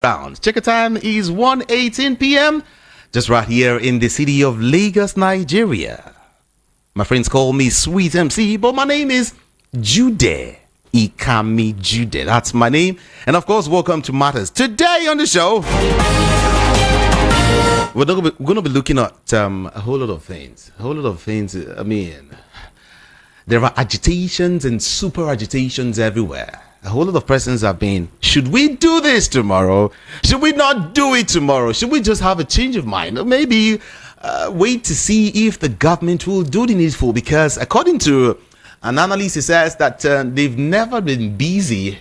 pounds. Check time is 1:18 p.m. Just right here in the city of Lagos, Nigeria. My friends call me Sweet MC, but my name is Jude. Ikami Jude. That's my name. And of course, welcome to Matters. Today on the show, we're going to be looking at a whole lot of things. I mean, there are agitations and super agitations everywhere. A whole lot of persons have been, should we do this tomorrow? Should we not do it tomorrow? Should we just have a change of mind? Or maybe wait to see if the government will do the needful? Because according to an analyst, he says that they've never been busy,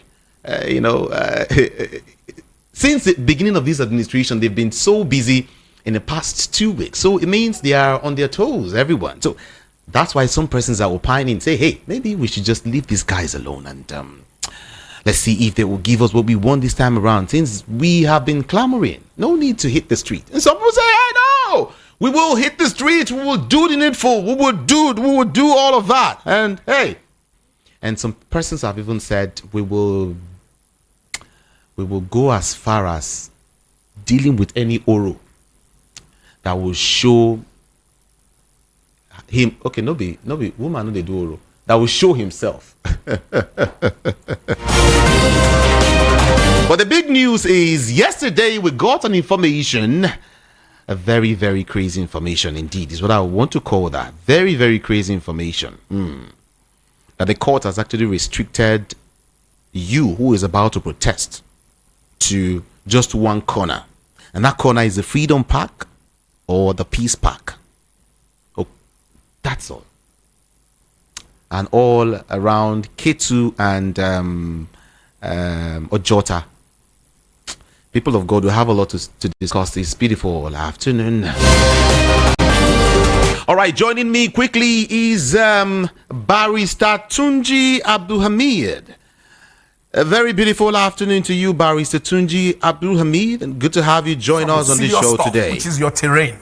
since the beginning of this administration, they've been so busy in the past 2 weeks. So it means they are on their toes, everyone. So that's why some persons are opining, say, hey, maybe we should just leave these guys alone and let's see if they will give us what we want this time around, since we have been clamoring. No need to hit the street. And some people say, hey, no, we will hit the street. We will do the needful. We will do all of that. And hey, and some persons have even said we will go as far as dealing with any Oro that will show him. Okay, no be woman, no they do Oro. That will show himself. But the big news is yesterday we got an information, a very, very crazy information indeed, is what I want to call that. Very, very crazy information. That the court has actually restricted you who is about to protest to just one corner. And that corner is the Freedom Park or the Peace Park. Oh, that's all. And all around Ketu and Ojota. People of God, we have a lot to discuss this beautiful afternoon. All right, joining me quickly is Barrister Tunji Abdulhamid. A very beautiful afternoon to you, Barrister Tunji Abdulhamid, and good to have you join us on this show today. Which is your terrain?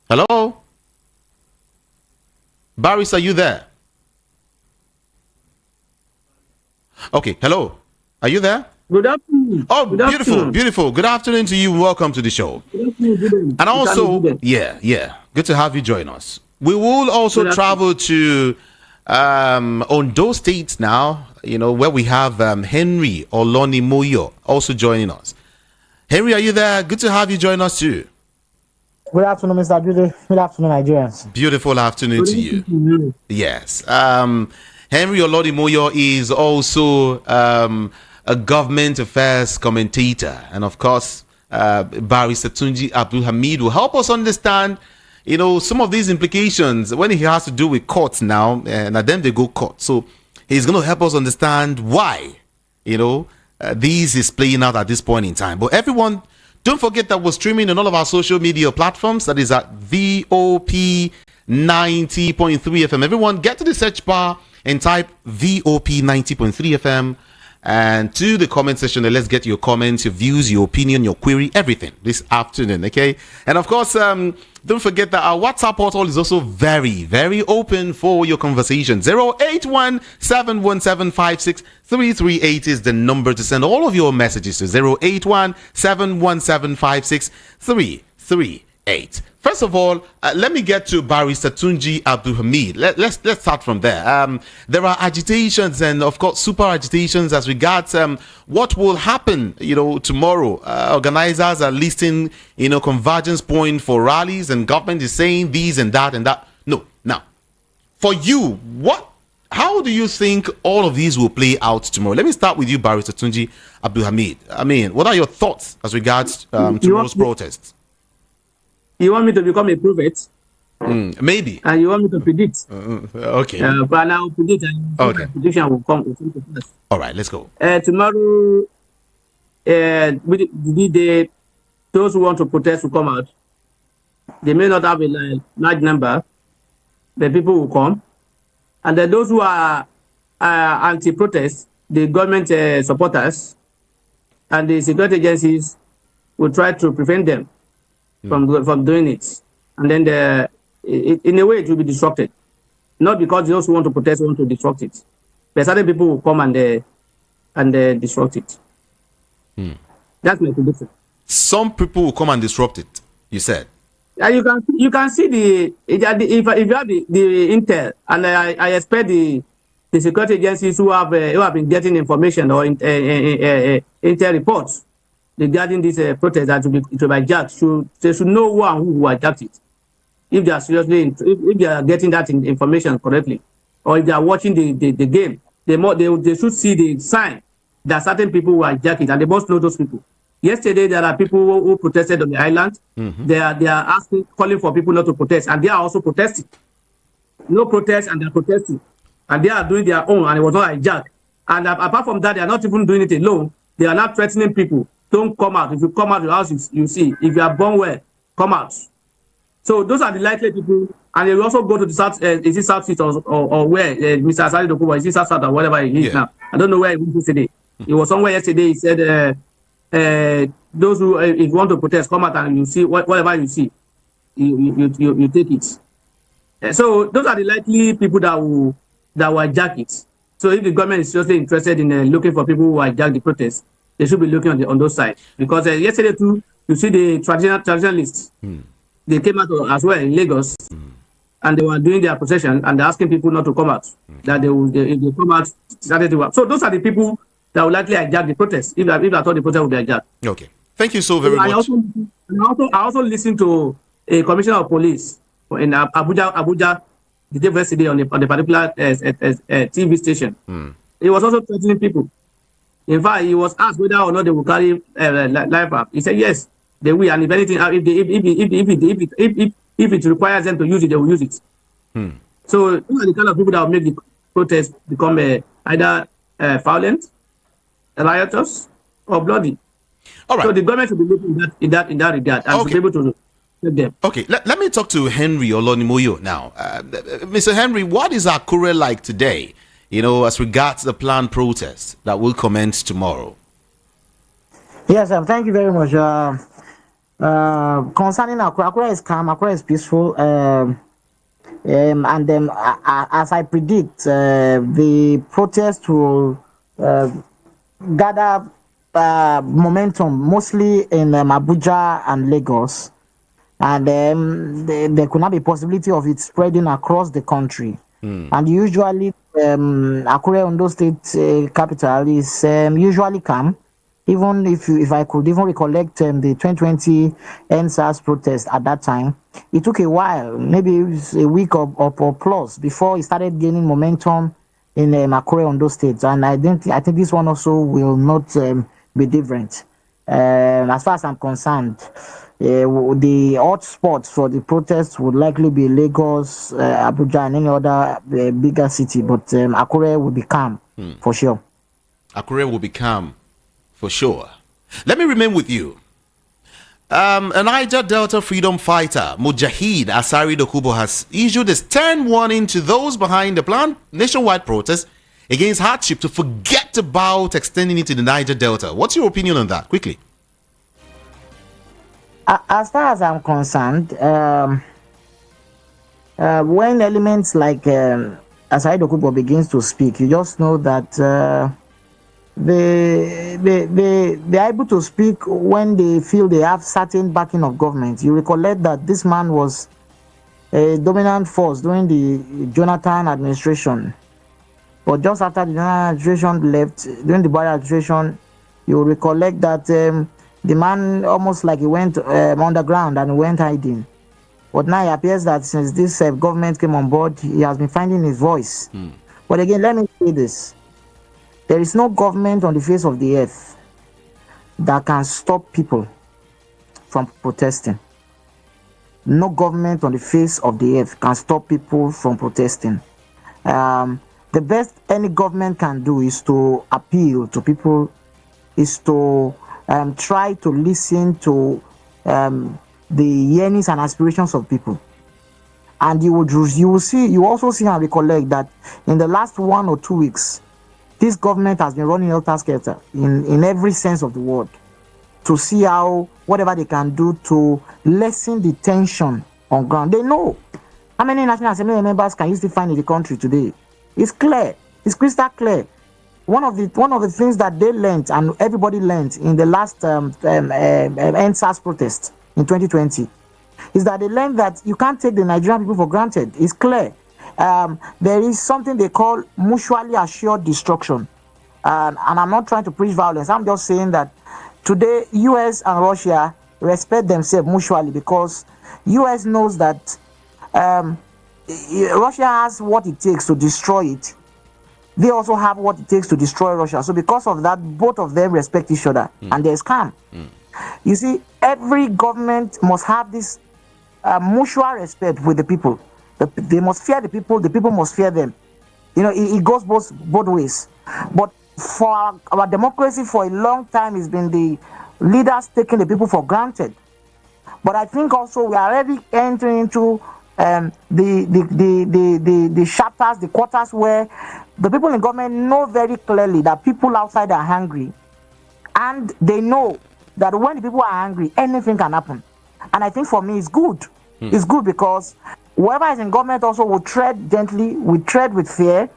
Hello? Barrister, are you there? Okay, hello. Are you there? Good afternoon. Oh, Good beautiful, afternoon. beautiful. Good afternoon to you. Welcome to the show. Good afternoon. And also, yeah, good to have you join us. We will also travel to Ondo State now, where we have Henry Olonimoyo also joining us. Henry, are you there? Good to have you join us too. Good afternoon, Mr. Jude. Good afternoon, Nigerians. Beautiful afternoon to you. Yes. Henry Olonimoyo is also a government affairs commentator. And of course, Barrister Tunji Abdulhamid will help us understand, some of these implications when he has to do with courts now, and at them they go court. So he's going to help us understand why, this is playing out at this point in time. But everyone, don't forget that we're streaming on all of our social media platforms. That is at VOP 90.3 FM. Everyone, get to the search bar and type VOP 90.3 FM and to the comment section. Let's get your comments, your views, your opinion, your query, everything this afternoon. Okay. And of course, don't forget that our WhatsApp portal is also very, very open for your conversation. 081-717-56338 is the number to send all of your messages to. 081-717-56338. First of all, let me get to Barrister Tunji Abdulhamid. Let's start from there. There are agitations and, of course, super agitations as regards what will happen, tomorrow. Organizers are listing, convergence point for rallies, and government is saying these and that and that. No. Now, for you, how do you think all of these will play out tomorrow? Let me start with you, Barrister Tunji Abdulhamid. I mean, what are your thoughts as regards tomorrow's protests? You want me to become a prophet? Maybe. And you want me to predict? Okay. But now predict, and prediction will come to pass. All right, let's go. Tomorrow, those who want to protest will come out. They may not have a large number, but people will come. And then those who are anti-protest, the government supporters, and the security agencies will try to prevent them from doing it. And then in a way it will be disrupted. Not because those who want to protest want to disrupt it, but certain people will come and disrupt it. That's my prediction. Some people will come and disrupt it, you said. And you can see if you have the intel, and I expect the security agencies who have been getting information or intel reports regarding this protest that to be hijacked, they should know who and who hijacked it. If they are seriously, if they are getting that information correctly, or if they are watching the game, they should see the sign that certain people will hijack it, and they must know those people. Yesterday, there are people who protested on the island. Mm-hmm. They are asking, calling for people not to protest, and they are also protesting. No protest, and they're protesting, and they are doing their own, and it was not hijacked. And apart from that, they are not even doing it alone. They are not threatening people. Don't come out. If you come out of your house, you see. If you are born well, come out. So those are the likely people, and they will also go to the south. Is it south east or where Mr. Asari Dokubo is it south or whatever he is now? I don't know where he was yesterday. He was somewhere yesterday. He said, "Those who if you want to protest, come out and you see whatever you see, you take it." So those are the likely people that will hijack it. So if the government is seriously interested in looking for people who hijack the protest, they should be looking on those sides, because yesterday too, you see the traditionalists. They came out as well in Lagos, and they were doing their procession, and they're asking people not to come out. That if they come out, started to work. So those are the people that will likely hijack the protest. If I thought the protest would be hijacked. Okay, thank you so very much. I also listened to a commissioner of police in Abuja, the day yesterday on the particular TV station. He was also threatening people. In fact, he was asked whether or not they will carry life up. He said yes, they will, and if anything, if it requires them to use it, they will use it. So these are the kind of people that will make the protest become either violent, riotous, or bloody. All right. So the government should be looking in that regard, and be able to take them. Okay, let me talk to Henry Olonimoyo now. Mr. Henry, what is Akure like today, as regards the planned protest that will commence tomorrow? Yes, thank you very much. Concerning Akure is calm, Akure is peaceful, and as I predict, the protest will gather momentum mostly in Abuja and Lagos, and there could not be possibility of it spreading across the country. And usually, Akure, Ondo State capital, is usually calm. Even if I could even recollect the 2020 NSAS protest at that time, it took a while, maybe it was a week or plus, before it started gaining momentum in Akure, Ondo State. And I think this one also will not be different. As far as I'm concerned, the hot spots for the protests would likely be Lagos, Abuja, and any other bigger city. But Akure will be calm for sure. Akure will be calm for sure. Let me remain with you. A Niger Delta freedom fighter, Mujahid Asari Dokubo, has issued a stern warning to those behind the planned nationwide protest against hardship to forget about extending it to the Niger Delta. What's your opinion on that? Quickly. As far as I'm concerned, when elements like Asari Dokubo begins to speak, you just know that they're able to speak when they feel they have certain backing of government. You recollect that this man was a dominant force during the Jonathan administration, but just after the Jonathan administration left, during the Buhari administration, you recollect that the man almost like he went underground and went hiding. But now it appears that since this government came on board, he has been finding his voice. But again, let me say this. There is no government on the face of the earth that can stop people from protesting. No government on the face of the earth can stop people from protesting. The best any government can do is to appeal to people, is to try to listen to the yearnings and aspirations of people. And you will also see and recollect that in the last 1 or 2 weeks, this government has been running helter-skelter in every sense of the word to see how whatever they can do to lessen the tension on ground. They know how many National Assembly members can you still find in the country today. It's clear. It's crystal clear. one of the things that they learned and everybody learned in the last NSAS protest in 2020 is that they learned that you can't take the Nigerian people for granted. It's clear. There is something they call mutually assured destruction. And I'm not trying to preach violence. I'm just saying that today, US and Russia respect themselves mutually because US knows that Russia has what it takes to destroy it. They also have what it takes to destroy Russia. So because of that, both of them respect each other, and there's calm. You see, every government must have this mutual respect with the people. They must fear the people must fear them. You know, it goes both ways. But for our democracy, for a long time, it's been the leaders taking the people for granted. But I think also we are already entering into the chapters, the quarters where the people in government know very clearly that people outside are hungry, and they know that when the people are angry, anything can happen. And I think for me, it's good. It's good because whoever is in government also will tread gently, we tread with fear,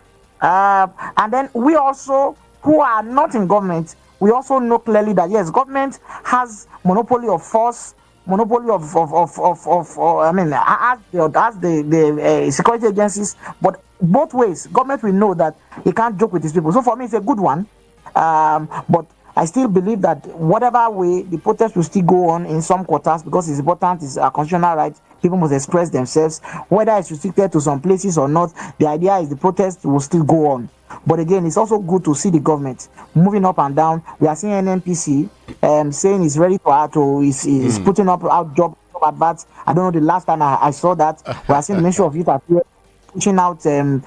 and then we also, who are not in government, we also know clearly that yes, government has monopoly of force, monopoly of I mean, as the security agencies, but both ways, government will know that he can't joke with his people. So for me, it's a good one. But I still believe that whatever way, the protest will still go on in some quarters because it's important, it's a constitutional right. People must express themselves. Whether it's restricted to some places or not, the idea is the protest will still go on. But again, it's also good to see the government moving up and down. We are seeing NNPC saying it's ready is putting up out job adverts. I don't know the last time I saw that. We are seeing the Ministry of Youth Affairs pushing out loan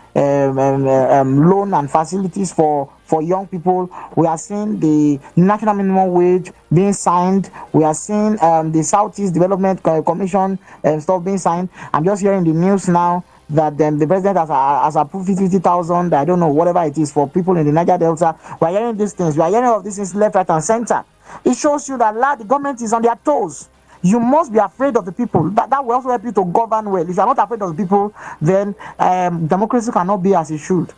and facilities for young people. We are seeing the national minimum wage being signed. We are seeing the Southeast Development Commission stuff being signed. I'm just hearing the news now that the president has approved 50,000, I don't know, whatever it is, for people in the Niger Delta. We are hearing these things. We are hearing of these things left, right, and center. It shows you that the government is on their toes. You must be afraid of the people. That will also help you to govern well. If you are not afraid of the people, then democracy cannot be as it should.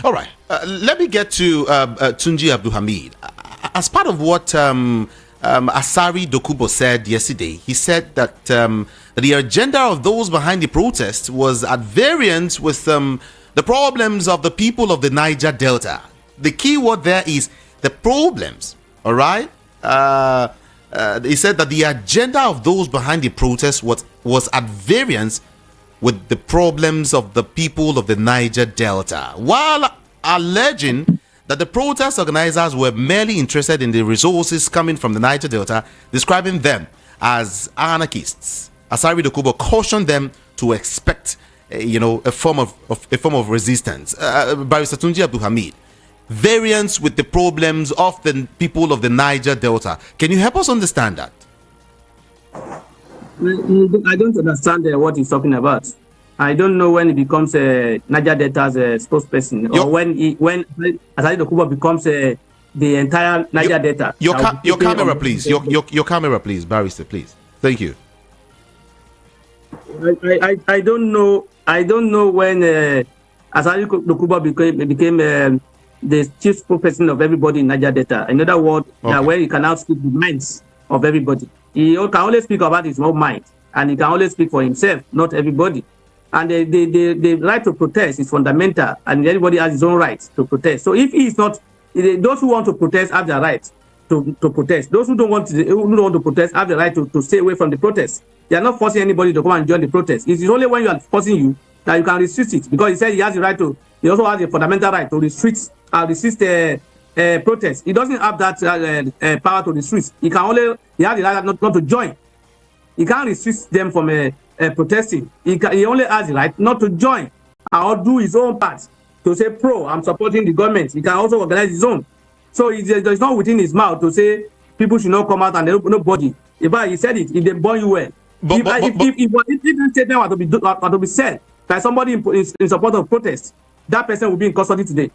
All right. Let me get to Tunji Abdulhamid. As part of what Asari Dokubo said yesterday, he said that the agenda of those behind the protest was at variance with the problems of the people of the Niger Delta. The key word there is the problems. All right. He said that the agenda of those behind the protest was at variance with the problems of the people of the Niger Delta, while alleging that the protest organizers were merely interested in the resources coming from the Niger Delta, describing them as anarchists. Asari Dokubo cautioned them to expect, a form of resistance. Barrister Tunji Abdulhamid, variance with the problems of the people of the Niger Delta. Can you help us understand that? I don't understand what he's talking about. I don't know when he becomes a Niger Delta's spokesperson, or when Asari Dokubo becomes the entire Niger Delta. Your camera, please. Your camera, please, Barrister, please. Thank you. I don't know. I don't know when Asari Dokubo became the chief spokesperson of everybody in Niger Delta. In other words, where he can now speak the minds of everybody. He can only speak about his own mind, and he can only speak for himself, not everybody. And the right to protest is fundamental, and everybody has his own right to protest. So if he is not, those who want to protest have the right to protest. Those who don't want to protest have the right to stay away from the protest. They are not forcing anybody to come and join the protest. It is only when you are forcing you that you can restrict it, because he said he has the right to. He also has a fundamental right to resist protest. He doesn't have that power to restrict. He has the right not to join. He can't restrict them from protesting. He only has the right not to join or do his own part to say, I'm supporting the government. He can also organize his own. So it's not within his mouth to say people should not come out and nobody. He said it. If they burn you well. If this statement were to be said by somebody in support of protest, that person will be in custody today.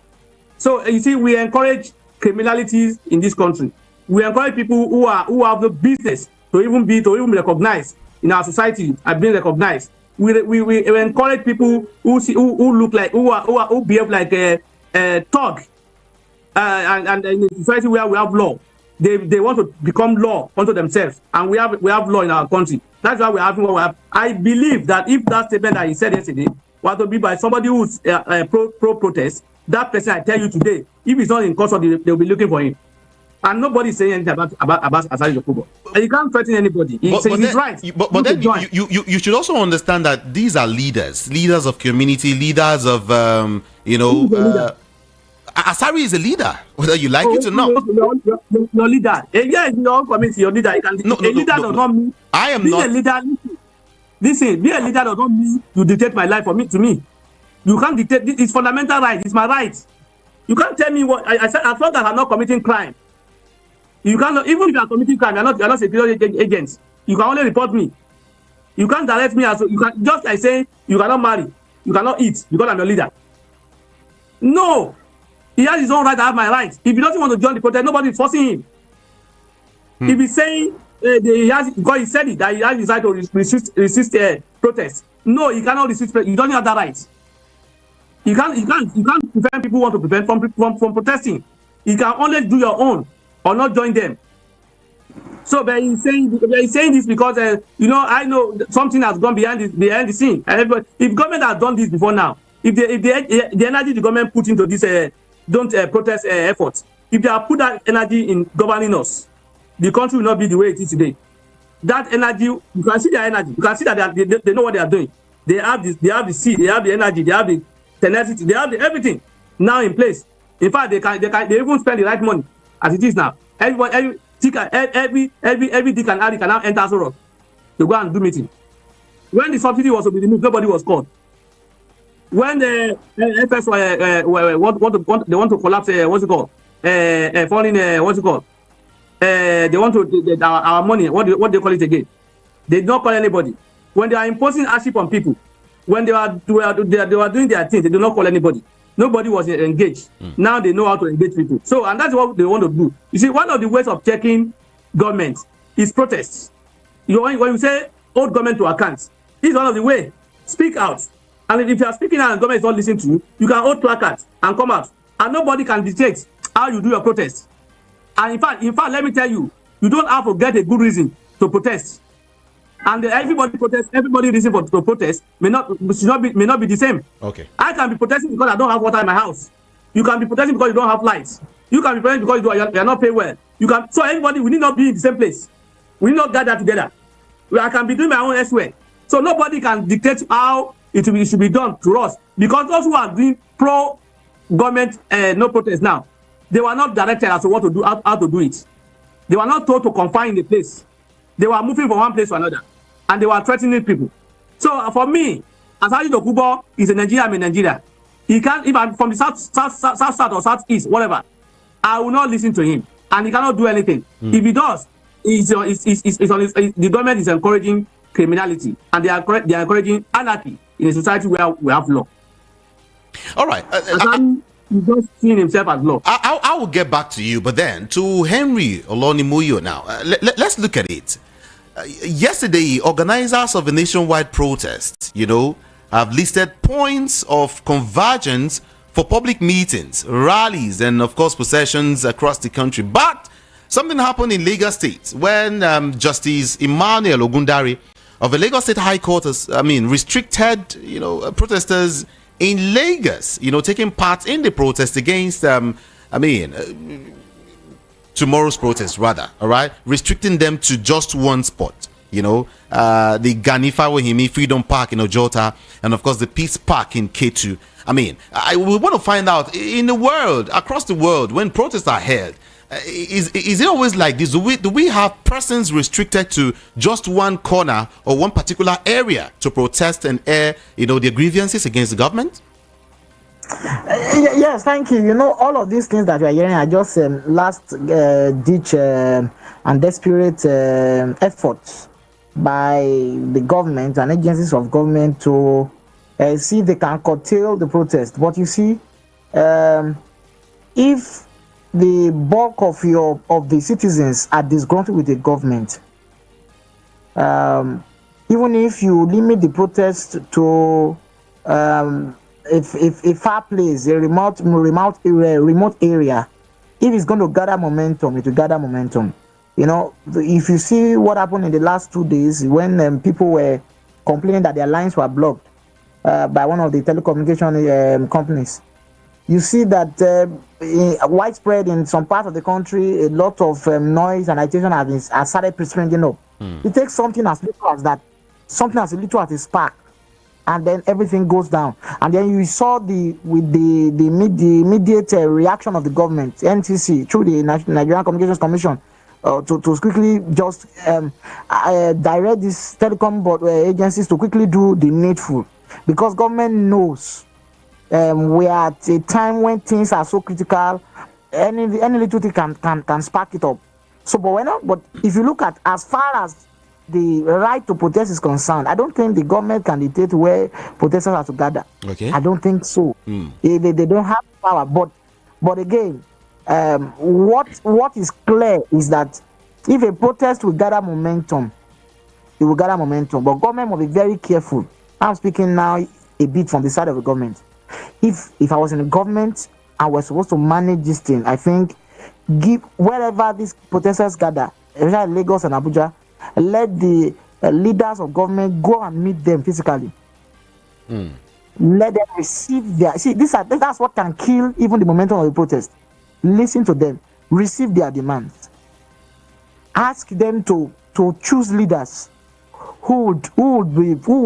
So you see, we encourage criminalities in this country. We encourage people who have the business to even be recognized in our society and being recognized. We encourage people who behave like thug, and in a society where we have law, they want to become law unto themselves, and we have law in our country. That's why we're having what we have. I believe that if that statement that he said yesterday was to be by somebody who's pro protest, that person, I tell you today, if he's not in custody, they'll be looking for him. And nobody's saying anything about Asari Dokubo. You can't threaten anybody. He's right. But then you should also understand that these are leaders of community, leaders of Asari is a leader, whether you like it or not. Your leader. Yeah, in your own community, your leader. A leader does not mean. I am not. A leader. Listen, be a leader does not mean you dictate my life to me. You can't dictate. It's fundamental right. It's my right. You can't tell me what I said. As long as I'm not committing crime, you cannot. Even if you are committing crime, you're not security agents. You can only report me. You can't direct me as you can. Just like saying you cannot marry, you cannot eat because I'm your leader. No. He has his own right. I have my right. If he doesn't want to join the protest, nobody is forcing him. If he's saying because he said it that he has his right to resist protest. No, he cannot resist. You don't have that right. You can't prevent people who want to prevent from protesting. You can only do your own or not join them. So, but he's saying this because I know something has gone behind the scene. If government has done this before now, if the energy the government put into this protest efforts, if they have put that energy in governing us, the country will not be the way it is today. That energy, you can see their energy. You can see that they know what they are doing. They have this. They have the seed. They have the energy. They have the tenacity. They have everything now in place. In fact, they even spend the right money as it is now. Every dick and Harry can now enter Sorok to go and do meeting. When the subsidy was to be removed, nobody was called. When the FS they want to collapse, what's it called? Foreign, what's it called? They want to our money. What they call it again? They did not call anybody. When they are imposing hardship on people, when they were doing their thing, they did not call anybody. Nobody was engaged. Now they know how to engage people. So, and that's what they want to do. You see, one of the ways of checking government is protests. When you say hold government to account, this is one of the ways. Speak out. And if you are speaking out and government is not listening to you, you can hold placards and come out. And nobody can dictate how you do your protest. And in fact, let me tell you, you don't have to get a good reason to protest. And everybody reason to protest may not be the same. Okay. I can be protesting because I don't have water in my house. You can be protesting because you don't have lights. You can be protesting because you are not paid well. So everybody, we need not be in the same place. We need not gather together. I can be doing my own elsewhere. So nobody can dictate how it should be done to us, because those who are doing pro-government no protest now, they were not directed as to what to do, how to do it. They were not told to confine the place. They were moving from one place to another, and they were threatening people. So for me, Asari Dokubo is a Nigerian. I'm in Nigeria. He can't, if I'm from the south or southeast, whatever, I will not listen to him, and he cannot do anything. If he does, the government is encouraging criminality, and they are encouraging anarchy in a society where we have law. All right. He's just seeing himself as law. I will get back to you, but then to Henry Olonimuyo now. Let's look at it. Yesterday, organizers of a nationwide protest, have listed points of convergence for public meetings, rallies, and of course processions across the country. But something happened in Lagos State when Justice Emmanuel Ogundari of the Lagos State High Court restricted protesters in Lagos taking part in the protest against tomorrow's protest, rather, all right, restricting them to just one spot. The Ganifa Wahimi Freedom Park in Ojota, and of course the Peace Park in Ketu. We want to find out, in the world, across the world, when protests are held, is it always like this? Do we have persons restricted to just one corner or one particular area to protest and air their grievances against the government? Yes, thank you. All of these things that we are hearing are just last ditch and desperate efforts by the government and agencies of government to see if they can curtail the protest. But you see, if the bulk of the citizens are disgruntled with the government, even if you limit the protest to if a far place, a remote area, if it's going to gather momentum, it will gather momentum. You know, if you see what happened in the last 2 days when people were complaining that their lines were blocked by one of the telecommunication companies, you see that widespread in some parts of the country, a lot of noise and agitation has started springing up. It takes something as little as that, something as little as a spark, and then everything goes down. And then you saw the immediate reaction of the government, NTC, through the Nigerian Communications Commission, to quickly just direct these telecom agencies to quickly do the needful, because government knows we are at a time when things are so critical. Any little thing can spark it up. So, but if you look at, as far as the right to protest is concerned, I don't think the government can dictate where protesters are to gather. Okay. I don't think so. They don't have power. But again, what is clear is that if a protest will gather momentum, it will gather momentum. But government must be very careful. I'm speaking now a bit from the side of the government. If I was in the government and we're supposed to manage this thing, I think give wherever these protesters gather, especially Lagos and Abuja, let the leaders of government go and meet them physically. Let them receive their that's what can kill even the momentum of the protest. Listen to them, receive their demands, ask them to choose leaders who will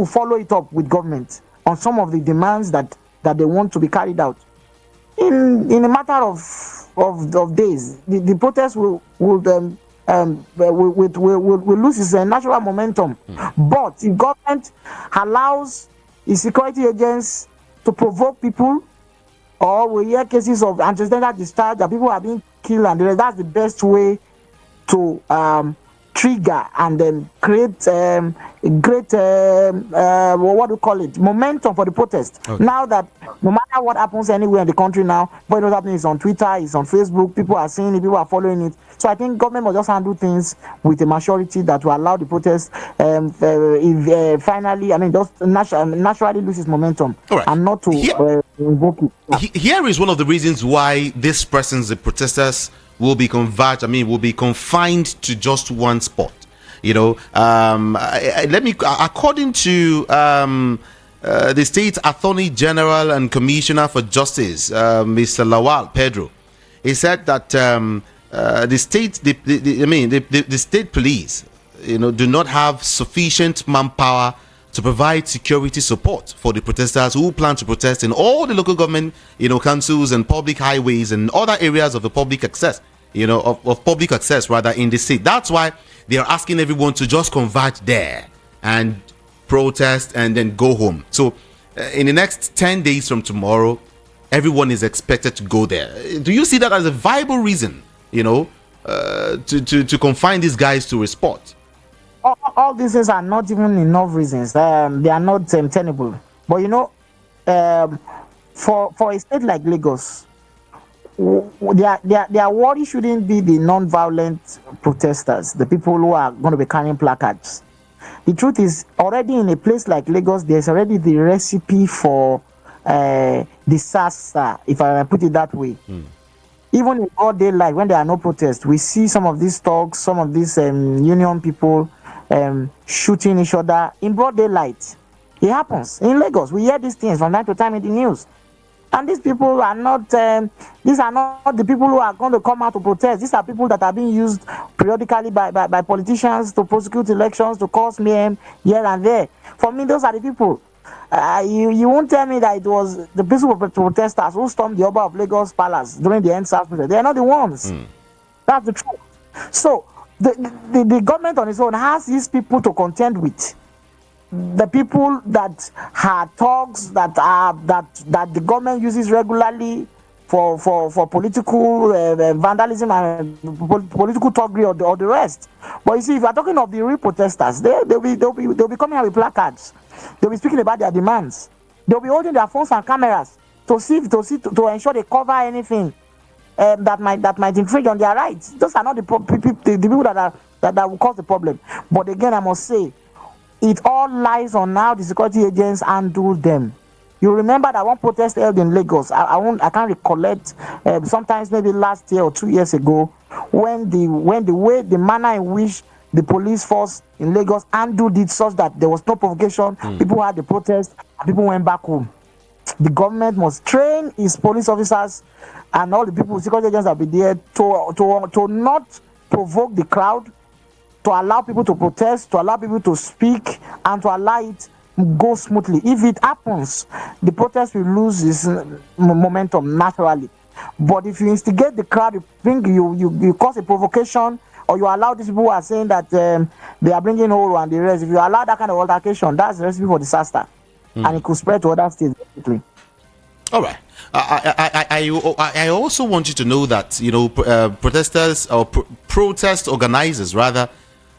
follow it up with government on some of the demands that they want to be carried out. In a matter of days, the protest will lose its natural momentum. But if government allows the security agents to provoke people, or we hear cases of accidental discharge that people are being killed, and that's the best way to trigger and then create great what do you call it, momentum for the protest. Okay. Now that no matter what happens anywhere in the country now, what's happening is on Twitter, it's on Facebook, people are seeing it, people are following it. So I think government must just handle things with a maturity that will allow the protest finally, I mean, just naturally loses momentum. Right. And not to invoke it. Yeah. Here is one of the reasons why this persons, the protesters, will be will be confined to just one spot. You know, according to the state attorney general and commissioner for justice, Mr. Lawal Pedro, he said that the state police, you know, do not have sufficient manpower to provide security support for the protesters who plan to protest in all the local government, you know, councils and public highways and other areas of the public access, you know, of public access rather, in the state. That's why they are asking everyone to just converge there and protest and then go home. So in the next 10 days from tomorrow, everyone is expected to go there. Do you see that as a viable reason, you know, to confine these guys to a spot? All these things are not even enough reasons. They are not tenable. But you know, for a state like Lagos, their worry shouldn't be the non-violent protesters, the people who are going to be carrying placards. The truth is, already in a place like Lagos, there's already the recipe for disaster, if I put it that way. Even in broad daylight, when there are no protests, we see some of these thugs, some of these union people shooting each other in broad daylight. It happens in Lagos. We hear these things from time to time in the news. And these people are not, these are not the people who are going to come out to protest. These are people that are being used periodically by politicians to prosecute elections, to cause mayhem here and there. For me, those are the people. You won't tell me that it was the peaceful protesters who stormed the Oba of Lagos Palace during the NSAS protest. They are not the ones. That's the truth. So the government on its own has these people to contend with. The people that are thugs, that the government uses regularly for political vandalism and political thuggery or the rest. But you see, if you are talking of the real protesters, they'll be coming out with placards. They'll be speaking about their demands. They'll be holding their phones and cameras to ensure they cover anything that might infringe on their rights. Those are not the people that will cause the problem. But again, I must say, it all lies on how the security agents handle them. You remember that one protest held in Lagos. I can't recollect. Sometimes maybe last year or 2 years ago, when the manner in which the police force in Lagos handled it such that there was no provocation, people had the protest, and people went back home. The government must train its police officers and all the people, security agents that be there to not provoke the crowd, to allow people to protest, to allow people to speak, and to allow it go smoothly. If it happens, the protest will lose its momentum naturally. But if you instigate the crowd, you cause a provocation, or you allow these people who are saying that they are bringing Oro and the rest, if you allow that kind of altercation, that's the recipe for disaster. And it could spread to other states quickly. All right. I also want you to know that, protesters or protest organizers rather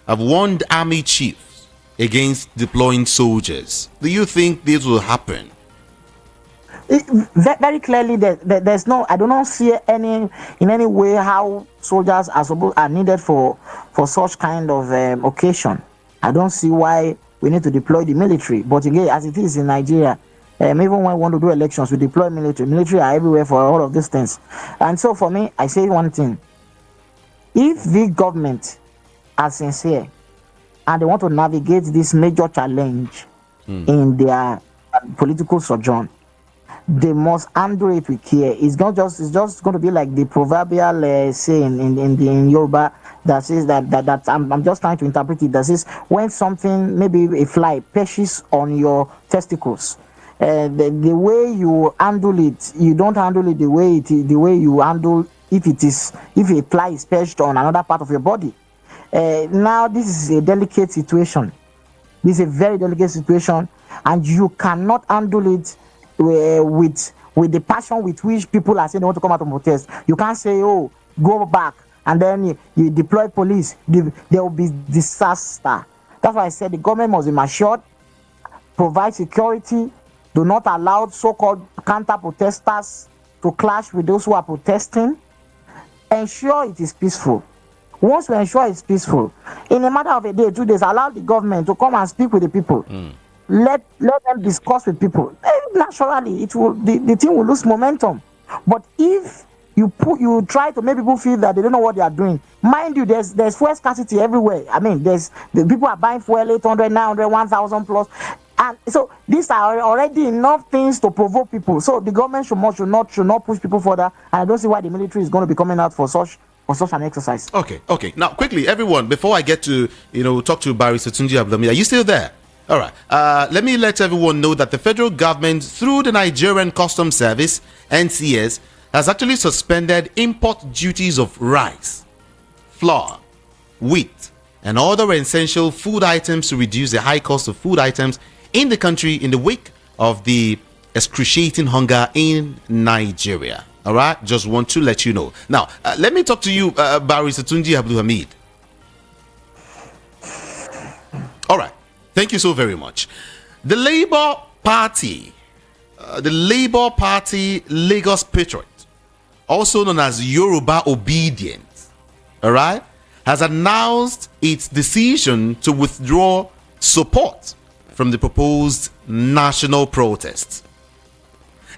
have warned army chiefs against deploying soldiers. Do you think this will happen? Very clearly, there's no. I do not see in any way how soldiers are needed for such kind of occasion. I don't see why we need to deploy the military. But again, as it is in Nigeria, even when we want to do elections, we deploy military. Military are everywhere for all of these things. And so for me, I say one thing: if the government are sincere and they want to navigate this major challenge in their political sojourn, they must handle it with care. It's just going to be like the proverbial saying in Yoruba that says that I'm just trying to interpret it. That says when something, maybe a fly, perches on your testicles, the way you handle it, you don't handle it the way you handle if a fly is perched on another part of your body. Now this is a delicate situation. This is a very delicate situation, and you cannot handle it with the passion with which people are saying they want to come out and protest. You can't say, oh, go back, and then you deploy police. There will be disaster. That's why I said the government must be matured, provide security, do not allow so-called counter-protesters to clash with those who are protesting, ensure it is peaceful. Once we ensure it's peaceful, in a matter of a day, 2 days, allow the government to come and speak with the people. Let them discuss with people. Naturally, the thing will lose momentum. But if you try to make people feel that they don't know what they are doing, mind you, there's fuel scarcity everywhere. I mean, the people are buying fuel 800, 900, 1,000 plus, and so these are already enough things to provoke people. So the government should not push people further. And I don't see why the military is going to be coming out for such an exercise. Okay. Now, quickly, everyone, before I get to talk to Barry Tunji Abdulhamid, are you still there? All right. Let me let everyone know that the federal government, through the Nigerian Customs Service (NCS), has actually suspended import duties of rice, flour, wheat, and other essential food items to reduce the high cost of food items in the country in the wake of the excruciating hunger in Nigeria. All right, just want to let you know. Now, let me talk to you, Barry Tunji Abdulhamid. All right, thank you so very much. The Labour Party Lagos Patriot, also known as Yoruba Obedience, all right, has announced its decision to withdraw support from the proposed national protests.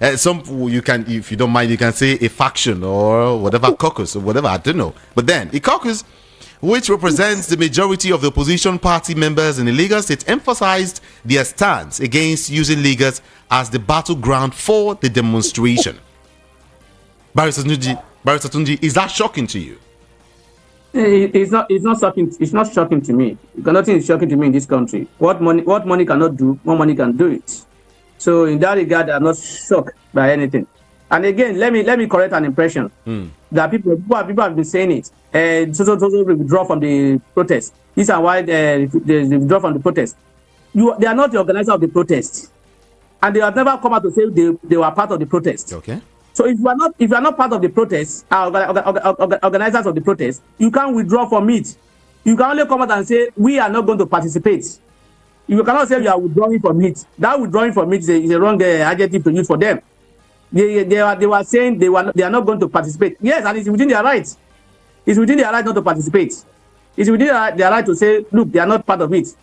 You can, if you don't mind, you can say a faction or whatever, caucus or whatever, I don't know. But then a caucus, which represents the majority of the opposition party members in the Lagos State, emphasized their stance against using Lagos as the battleground for the demonstration. Barrister Tunji, is that shocking to you? It's not shocking. It's not shocking to me. Nothing is shocking to me in this country. What money cannot do, more money can do it. So in that regard, I'm not shocked by anything. And again, let me correct an impression that people have been saying it. So withdraw from the protest. This is why they withdraw from the protest. They are not the organizer of the protest, and they have never come out to say they were part of the protest. Okay. So if you are not part of the protest, organizers of the protest, you can't withdraw from it. You can only come out and say we are not going to participate. You cannot say you are withdrawing from it. That withdrawing from it is a wrong adjective to use for them. They were saying they are not going to participate. Yes, and it's within their rights. It's within their right not to participate. It's within their right to say, look, they are not part of it.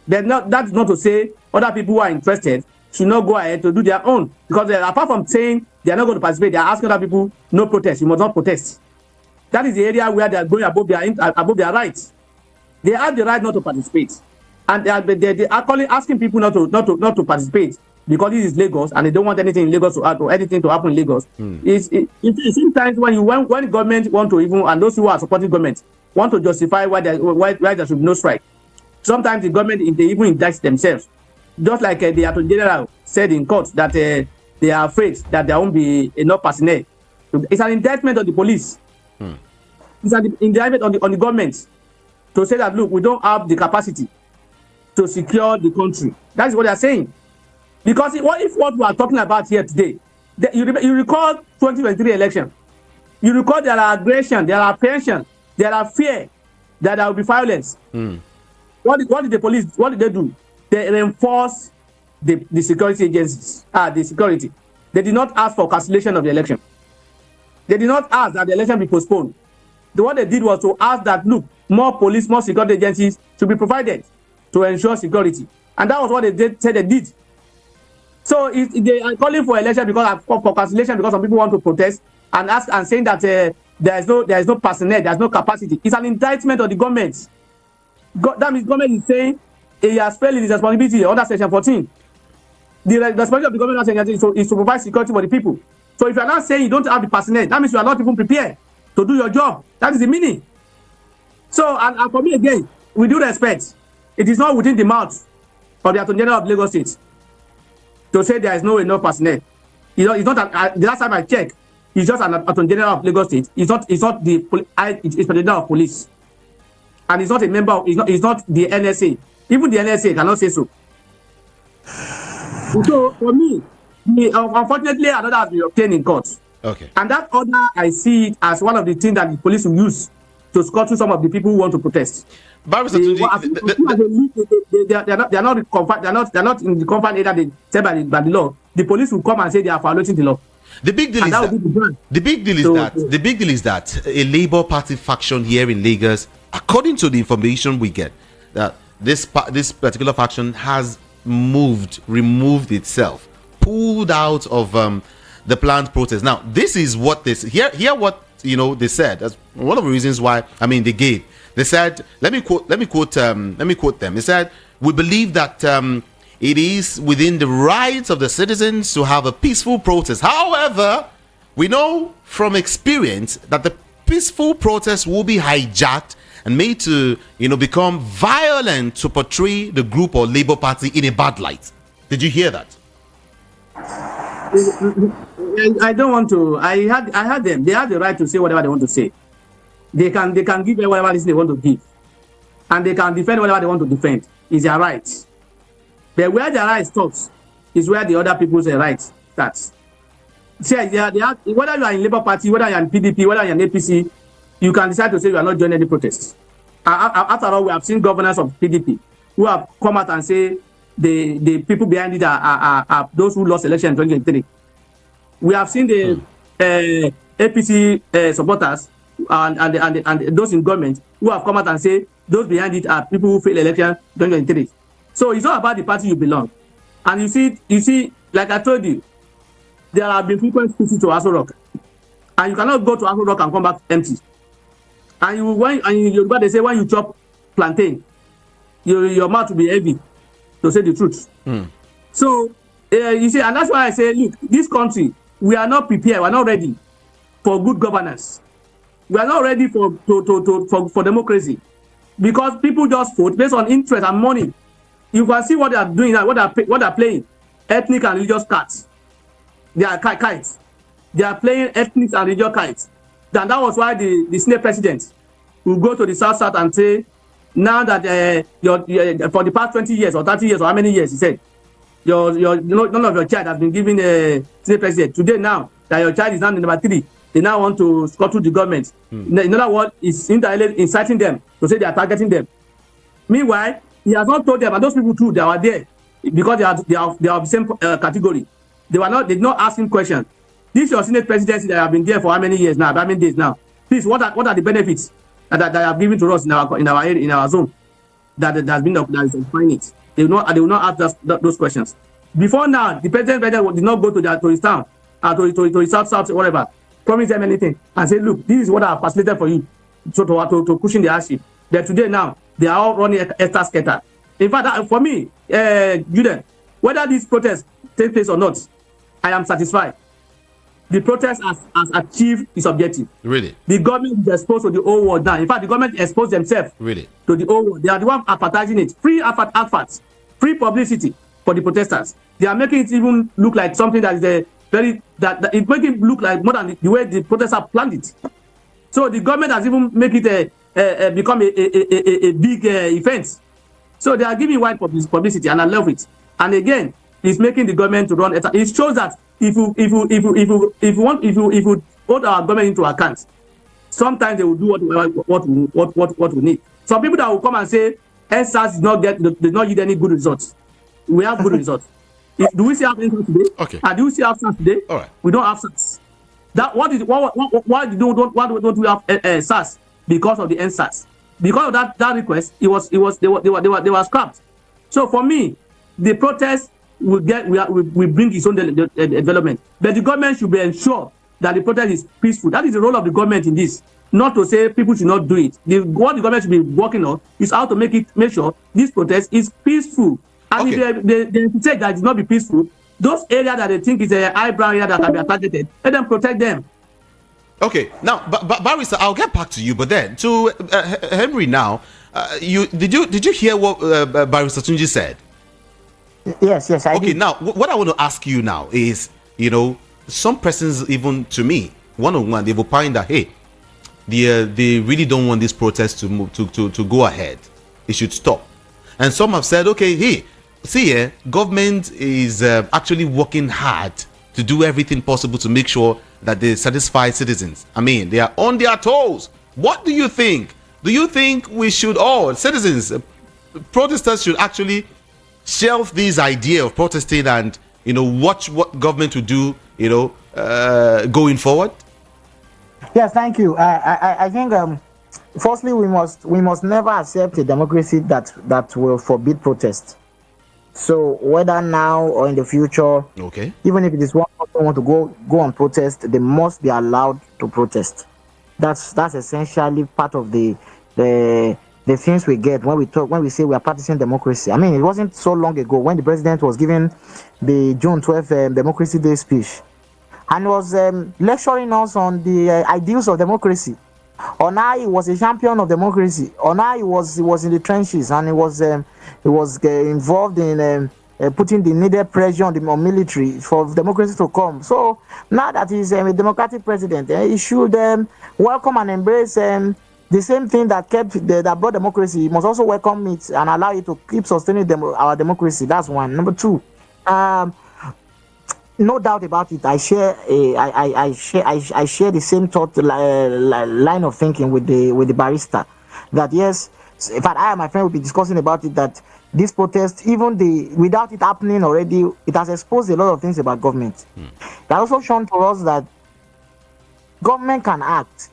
That's not to say other people who are interested should not go ahead to do their own, because apart from saying they are not going to participate, they are asking other people, no protest, you must not protest. That is the area where they are going above their rights. They have the right not to participate, and they are actually asking people not to participate because this is Lagos and they don't want anything in Lagos to happen, or anything to happen in Lagos. Sometimes when government want to even, and those who are supporting government want to justify why there should be no strike, sometimes the government, they even indict themselves. Just like the Attorney General said in court that they are afraid that there won't be enough personnel. It's an indictment on the police. It's an indictment on the government to say that, look, we don't have the capacity to secure the country. That's what they are saying. Because what we are talking about here today, you recall 2023 election, you recall there are aggression, there are apprehension, there are fear that there will be violence. What did the police, what did they do? They reinforce the security agencies, the security. They did not ask for cancellation of the election. They did not ask that the election be postponed. What they did was to ask that, look, more police, more security agencies should be provided to ensure security. And that was what they said they did. So they are calling for election because for cancellation, because some people want to protest and saying that there is no personnel, there is no capacity. It's an indictment of the government. That means government is saying he has failed in his responsibility under Section 14. The responsibility of the government is to provide security for the people. So if you are not saying you don't have the personnel, that means you are not even prepared to do your job. That is the meaning. So, and for me again, with due respect, it is not within the mouth of the Attorney General of Lagos State to say there is no enough personnel. It's not. The last time I checked, he's just an Attorney General of Lagos State. It's not the Inspector General of Police, and he's not a member. He's not the NSA. Even the NSA cannot say so. So for me, unfortunately, another has been obtained in court. Okay. And that order, I see it as one of the things that the police will use to scuttle some of the people who want to protest. They're not in the confined area they said by the law. The police will come and say they are violating the law. The big deal is that a Labour Party faction here in Lagos, according to the information we get, that this particular faction has removed itself, pulled out of the planned protest. Now, this is what they hear what they said. That's one of the reasons why. They gave. They said, let me quote them. They said, we believe that it is within the rights of the citizens to have a peaceful protest. However, we know from experience that the peaceful protest will be hijacked and made to become violent to portray the group or Labour Party in a bad light. Did you hear that? I don't want to. I had them. They have the right to say whatever they want to say. They can give whatever reason they want to give, and they can defend whatever they want to defend. It's their right. But where their right stops is where the other people's right starts. See, whether you are in Labour Party, whether you are in PDP, whether you are in APC, you can decide to say you are not joining any protests. After all, we have seen governors of PDP who have come out and say the people behind it are those who lost election in 2023. We have seen the APC supporters and those in government who have come out and say those behind it are people who failed election 2023. So it's not about the party you belong. And you see, like I told you, there have been frequent visits to Aso Rock, and you cannot go to Aso Rock and come back empty. And they say when you chop plantain, your mouth will be heavy, to say the truth. So you see, and that's why I say, look, this country, we are not prepared, we are not ready for good governance. We are not ready for democracy, because people just vote based on interest and money. You can see what they are doing now, what they are playing, ethnic and religious cards. They are kites. They are playing ethnic and religious kites. And that was why the Senate president will go to the South and say, now that for the past 20 years or 30 years or how many years, he said, none of your child has been given a Senate president. Today now that your child is now in number 3, they now want to scuttle the government. In other words, it's inciting them to say they are targeting them. Meanwhile, he has not told them, and those people too, they were there because they are the same category. They did not ask him questions. This your Senate presidency that have been there for how many years now? How many days now? Please, what are the benefits that have given to us in our zone that is confined it? They will not ask those questions. Before now, the president did not go to his town, to his south, whatever, promise them anything, and say, look, this is what I have facilitated for you, so to cushion the hardship. But today now, they are all running extra scatter. In fact, for me, Judah, whether this protest takes place or not, I am satisfied. The protest has achieved its objective. Really? The government is exposed to the whole world now. In fact, the government exposed themselves really to the whole world. They are the ones advertising it. Free adverts, free publicity for the protesters. They are making it even look like something that is a very that it making it look like more than the way the protesters planned it. So the government has even make it become a big event. So they are giving wide publicity, and I love it. And again, it's making the government to run. It shows that if you hold our government into account, sometimes they will do what we need. Some people that will come and say NSAS did not yield any good results. We have good results. Do we still have NSAS today? Okay. And do we still have SARS today? All right. We don't have SARS. Why don't we have SARS? Because of the NSAS. Because of that request, they were scrapped. So for me, the protest will bring its own development. But the government should be ensured that the protest is peaceful. That is the role of the government in this. Not to say people should not do it. What the government should be working on is how to make sure this protest is peaceful. And if they say that it not be peaceful, those areas that they think is a eyebrow area that can be targeted, let them protect them. Okay, now, Barrister, I'll get back to you, but then to Henry now, did you hear what Barrister Tunji said? Yes, I did. Now, what I want to ask you now is, some persons, even to me, one-on-one, they've opined that, hey, they really don't want this protest to move to go ahead. It should stop. And some have said, okay, hey, see, government is actually working hard to do everything possible to make sure that they satisfy citizens. I mean, they are on their toes. What do you think? Do you think we should all, citizens, protesters should actually shelve this idea of protesting and, watch what government will do, going forward? Yes, thank you. I think, firstly, we must never accept a democracy that will forbid protest. So whether now or in the future, okay, even if it is one person want to go on protest, they must be allowed to protest. That's essentially part of the things we get when we say we are practicing democracy. I mean, it wasn't so long ago when the president was giving the June 12th Democracy Day speech, and was lecturing us on the ideals of democracy, on how he was a champion of democracy, on how he was in the trenches, and he was involved in putting the needed pressure on the military for democracy to come. So now that he's a democratic president, he should welcome and embrace the same thing that that brought democracy. He must also welcome it and allow it to keep sustaining our democracy. That's one. Number two, no doubt about it. I share the same thought line of thinking with the barrister. That yes, in fact, I and my friend will be discussing about it. That this protest, even without it happening already, it has exposed a lot of things about government. It has also shown to us that government can act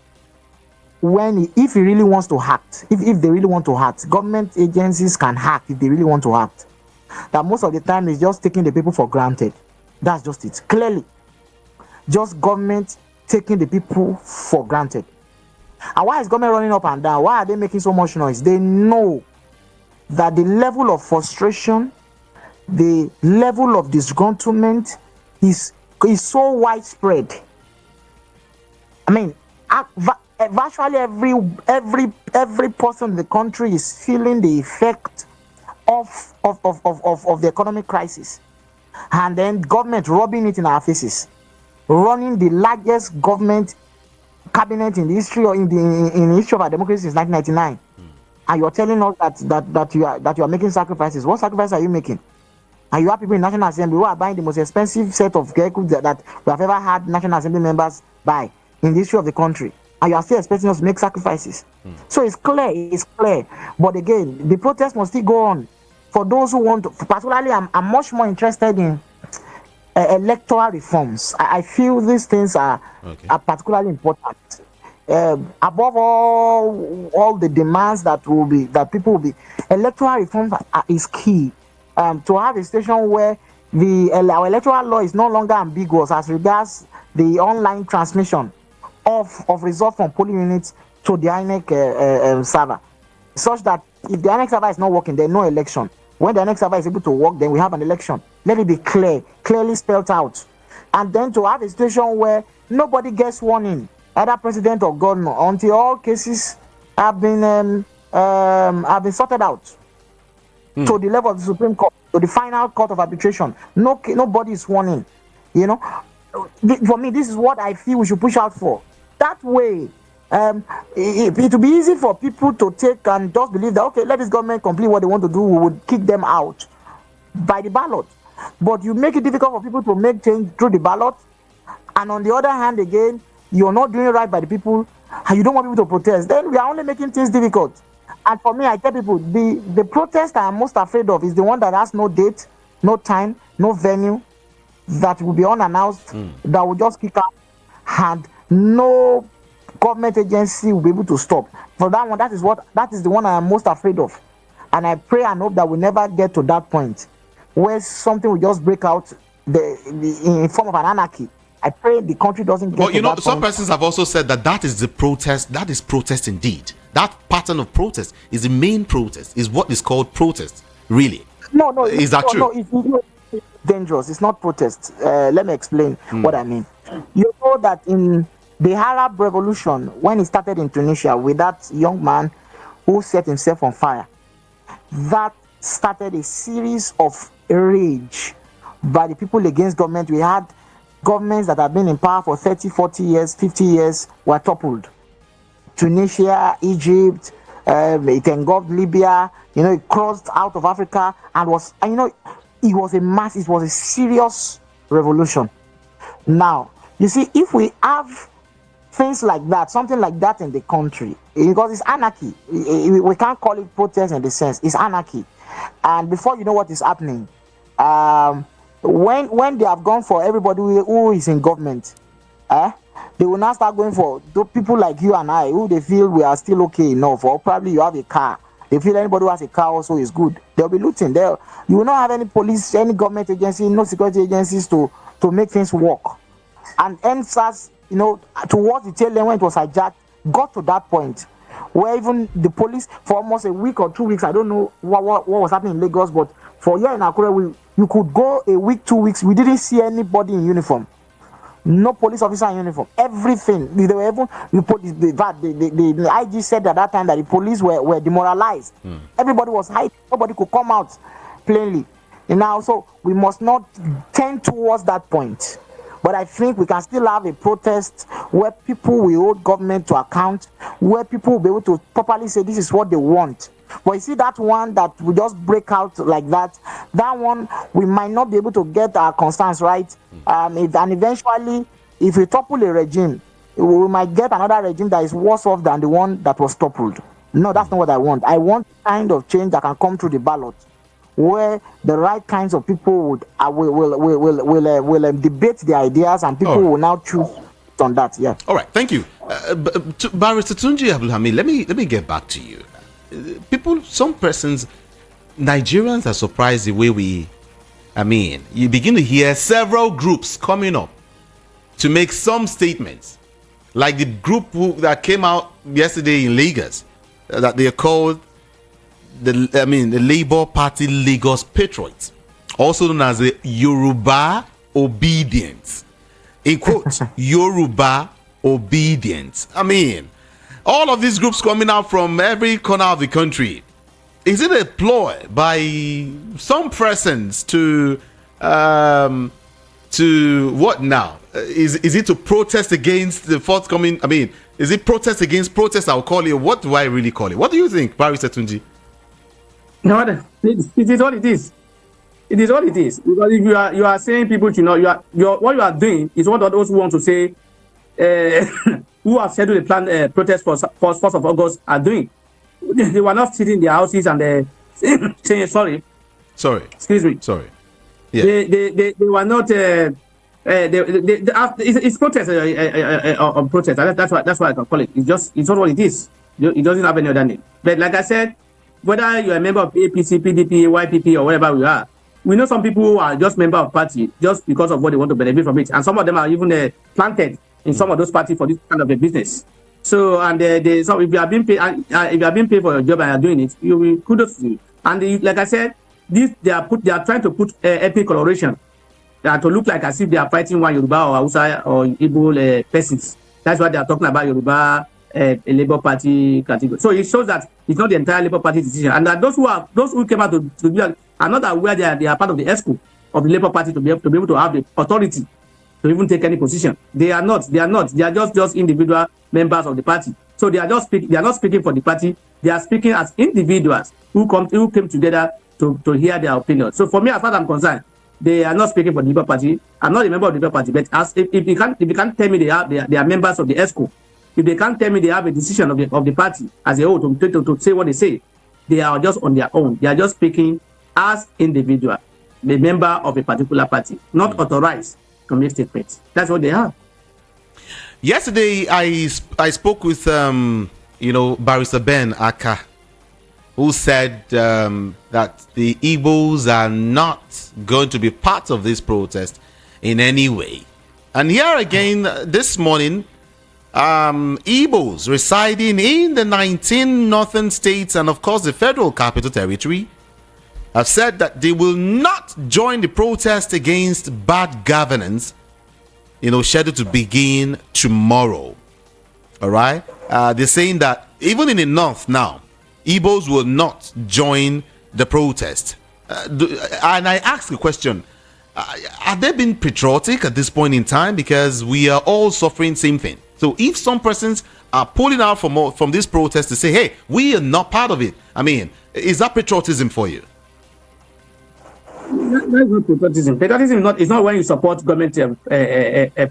if he really wants to act. If they really want to act, government agencies can act if they really want to act. That most of the time is just taking the people for granted. That's just it. Clearly, just government taking the people for granted. And why is government running up and down? Why are they making so much noise? They know that the level of frustration, the level of disgruntlement is so widespread. I mean, virtually every person in the country is feeling the effect of the economic crisis. And then government rubbing it in our faces, running the largest government cabinet in the history or in the history of our democracy since 1999, and you're telling us that you are making sacrifices. What sacrifice are you making? And you have people in National Assembly who are buying the most expensive set of vehicles that we have ever had National Assembly members buy in the history of the country, and you are still expecting us to make sacrifices. So it's clear. But again, the protest must still go on. For those who want to, particularly, I'm much more interested in electoral reforms. I feel these things are particularly important. Above all the demands that people will be, electoral reforms is key. To have a situation where our electoral law is no longer ambiguous as regards the online transmission of results from polling units to the INEC server, such that if the INEC server is not working, there's no election. When the INEC server is able to work, then we have an election. Let it be clearly spelled out. And then to have a situation where nobody gets sworn in, either president or governor, until all cases have been sorted out to the level of the Supreme Court, to the final court of arbitration. Nobody is sworn in. You know, for me, this is what I feel we should push out for. That way, it will be easy for people to take and just believe that, okay, let this government complete what they want to do, we would kick them out by the ballot. But you make it difficult for people to make change through the ballot, and on the other hand, again, you're not doing right by the people, and you don't want people to protest. Then we are only making things difficult. And for me, I tell people, the protest I'm most afraid of is the one that has no date, no time, no venue, that will be unannounced, that will just kick out, and no government agency will be able to stop. For that one, that is the one I am most afraid of. And I pray and hope that we never get to that point where something will just break out in form of an anarchy. I pray the country doesn't get to that point. But some persons have also said that is the protest. That is protest indeed. That pattern of protest is the main protest, is what is called protest, really. No. Is that true? No, it's dangerous. It's not protest. Let me explain what I mean. You know that in the Arab Revolution, when it started in Tunisia with that young man who set himself on fire, that started a series of rage by the people against government. We had governments that have been in power for 30, 40 years, 50 years were toppled. Tunisia, Egypt, it engulfed Libya, it crossed out of Africa and it was a serious revolution. Now, you see, if we have things like that, something like that in the country, because it's anarchy, we can't call it protest in the sense, it's anarchy. And before you know what is happening, when they have gone for everybody who is in government, they will now start going for people like you and I, who they feel we are still okay enough, or probably you have a car. They feel anybody who has a car also is good. They'll be looting. You will not have any police, any government agency, no security agencies to make things work. And NSAS, towards the tail end when it was hijacked, got to that point where even the police, for almost a week or 2 weeks, I don't know what was happening in Lagos, but for here in Akure, you could go a week, 2 weeks, we didn't see anybody in uniform. No police officer in uniform. Everything. They were even the IG said at that time that the police were demoralized. Everybody was hiding. Nobody could come out plainly. And now, so we must not tend towards that point. But I think we can still have a protest where people will hold government to account, where people will be able to properly say this is what they want. But you see that one that will just break out like that one, we might not be able to get our concerns right. And eventually, if we topple a regime, we might get another regime that is worse off than the one that was toppled. No, that's not what I want. I want kind of change that can come through the ballot, where the right kinds of people will debate the ideas, and people will now choose on that. Yeah. All right. Thank you, Barrister Tunji Abdulhamid. Let me get back to you. Some persons, Nigerians are surprised the way you begin to hear several groups coming up to make some statements, like the group that came out yesterday in Lagos, that they are called the Labour Party Lagos Patriots, also known as the Yoruba Obedience. In quotes, Yoruba Obedience. All of these groups coming out from every corner of the country. Is it a ploy by some persons to what now? Is it to protest against the forthcoming? Is it protest against protest? I'll call it. What do I really call it? What do you think, Barrister Tunji? No, it is what it is. It is what it is. Because if you are saying people should not, what you are doing is what those who want to say, who have scheduled a planned protest for 1st of August are doing. They were not sitting in their houses and saying sorry. Excuse me. Sorry. Yeah. They were not. It's protest on protest. That's what I can call it. It's not what it is. It doesn't have any other name. But like I said, whether you're a member of APC, PDP, YPP, or whatever we are, we know some people who are just member of party just because of what they want to benefit from it, and some of them are even planted in some of those parties for this kind of a business. So, and so if you are being paid, if you are being paid for your job and you are doing it, you will kudos to you. And like I said, they are trying to put ethnic coloration to look like as if they are fighting one Yoruba or Hausa or Igbo persons. That's why they are talking about Yoruba a Labour Party category. So it shows that it's not the entire Labour Party decision, and that those who came out to do that are not aware they are part of the ESCO of the Labour Party to be able to have the authority to even take any position. They are not. They are just individual members of the party. So they are not speaking for the party. They are speaking as individuals who came together to hear their opinion. So for me, as far as I'm concerned, they are not speaking for the Labour Party. I'm not a member of the Labour Party, but if you can't tell me they are members of the ESCO, if they can't tell me they have a decision of the party as a whole to say what they say, they are just on their own. They are just speaking as individual, the member of a particular party, not authorized to make statements. That's what they are. Yesterday, I spoke with Barrister Ben Aka, who said that the Igbos are not going to be part of this protest in any way. And here again, this morning, Igbos residing in the 19 northern states and of course the Federal Capital Territory have said that they will not join the protest against bad governance, scheduled to begin tomorrow. All right. They're saying that even in the north now, Igbos will not join the protest. And I ask the question, are they being patriotic at this point in time? Because we are all suffering same thing. So if some persons are pulling out from this protest to say, hey, we are not part of it, I mean, is that patriotism for you? That's not patriotism. Patriotism is not when you support government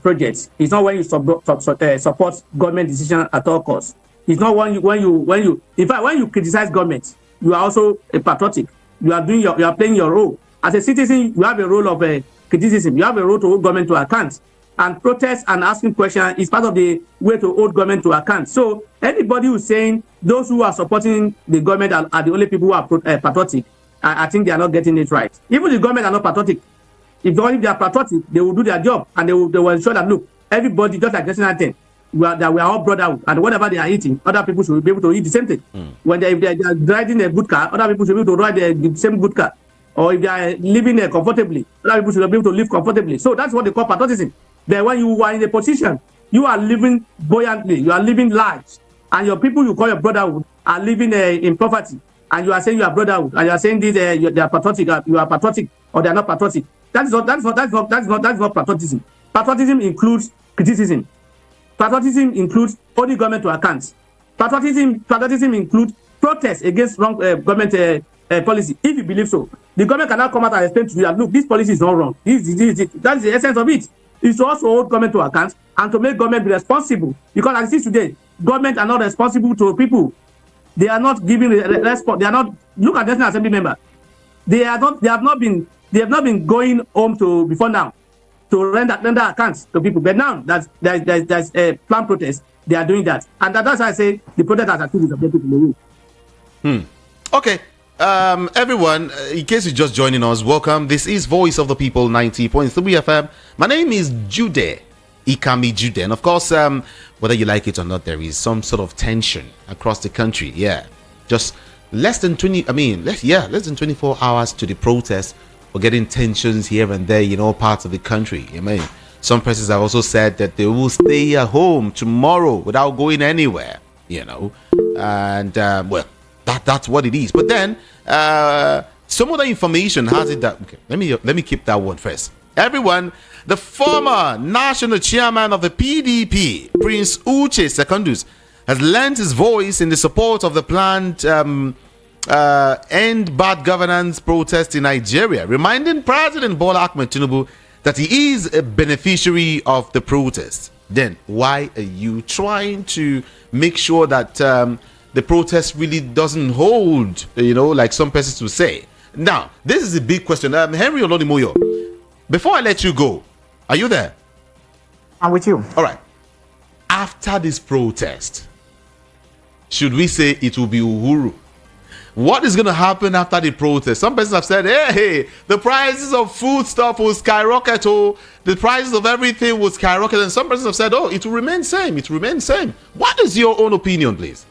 projects. It's not when you support government decision at all costs. It's not when you in fact when you criticize government, you are also a patriotic. You are playing your role as a citizen. You have a role of criticism. You have a role to hold government to account. And protest and asking questions is part of the way to hold government to account. So anybody who's saying those who are supporting the government are the only people who are patriotic, I think they are not getting it right. Even the government are not patriotic. If they are patriotic, they will do their job and they will ensure that, look, everybody, just like national thing, that we are all brotherhood, and whatever they are eating, other people should be able to eat the same thing. When if they are riding a good car, other people should be able to ride the same good car. Or if they are living comfortably, other people should be able to live comfortably. So that's what they call patriotism. Then when you are in a position, you are living buoyantly, you are living large, and your people you call your brotherhood are living in poverty, and you are saying you are brotherhood, and you are saying this they are patriotic, you are patriotic, or they are not patriotic. That's not patriotism. Patriotism includes criticism. Patriotism includes holding government to account. Patriotism includes protest against wrong government policy. If you believe so, the government cannot come out and explain to you that, look, this policy is not wrong. That is the essence of it. Is to also hold government to account and to make government be responsible. Because as it is today, government are not responsible to people. They are not giving response. They are not. Look at the National Assembly member. They have not been going home to before now to render accounts to people. But now that there's a planned protest, they are doing that, and that's why I say the protesters are too disappointed in the way. Okay. Everyone, in case you're just joining us, welcome. This is Voice of the People 90.3 FM. My name is Jude Ikami Jude, and of course, whether you like it or not, there is some sort of tension across the country. Yeah, just less than 24 hours to the protest. We're getting tensions here and there in all parts of the country. I mean, some persons have also said that they will stay at home tomorrow without going anywhere. And well. That's what it is. But then some other information has it that let me keep that one first. Everyone, the former national chairman of the PDP, Prince Uche Secondus, has lent his voice in the support of the planned end bad governance protest in Nigeria, reminding President Bola Ahmed Tinubu that he is a beneficiary of the protest. Then why are you trying to make sure that the protest really doesn't hold, like some persons will say? Now, this is a big question. Henry Olodimoyo, before I let you go, are you there? I'm with you. All right. After this protest, should we say it will be Uhuru? What is going to happen after the protest? Some persons have said, hey, the prices of food stuff will skyrocket, oh, the prices of everything will skyrocket. And some persons have said, oh, it will remain same. It will remain same. What is your own opinion, please?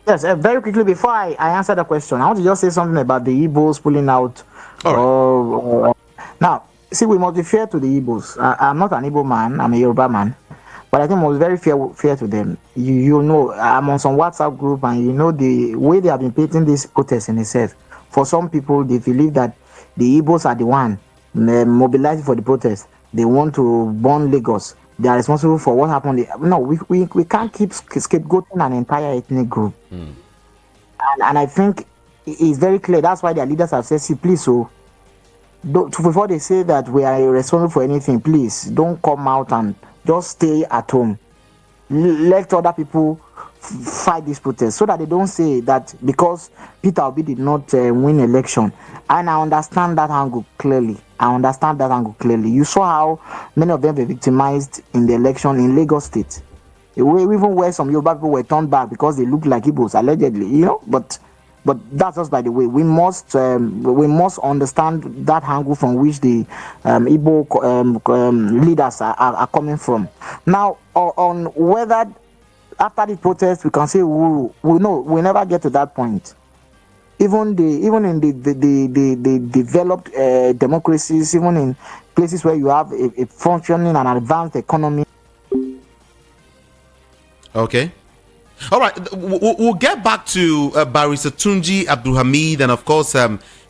Yes, very quickly, before I answer the question, I want to just say something about the Igbos pulling out. All right. Now, see, we must be fair to the Igbos. I'm not an Igbo man, I'm a Yoruba man. But I think it was very fair to them. You know, I'm on some WhatsApp group, and you know the way they have been painting this protest in itself. For some people, they believe that the Igbos are the one mobilizing for the protest. They want to burn Lagos. They are responsible for what happened. No, we can't keep scapegoating an entire ethnic group. And I think it's very clear. That's why their leaders have said, see, please, so before they say that we are responsible for anything, please don't come out and just stay at home. Let other people fight this protest so that they don't say that because Peter Obi did not win election. And I understand that angle clearly. You saw how many of them were victimized in the election in Lagos State. Even where some Yoruba people were turned back because they looked like Igbos, allegedly, you know. But that's just by the way. We must understand that angle from which the Igbo leaders are coming from. Now, on whether after the protest we can say we never get to that point. Even in the developed democracies, even in places where you have a functioning and advanced economy. Okay. All right. We'll get back to Barrister Tunji Abdulhamid and, of course,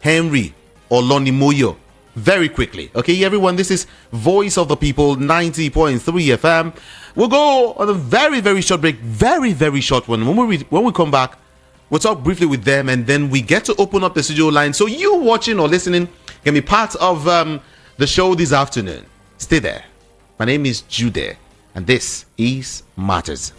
Henry Olonimoyo very quickly. Okay, everyone, this is Voice of the People, 90.3 FM. We'll go on a very, very short break, very, very short one. When we come back, we'll talk briefly with them, and then we get to open up the studio line. So you watching or listening can be part of the show this afternoon. Stay there. My name is Jude, and this is Matters.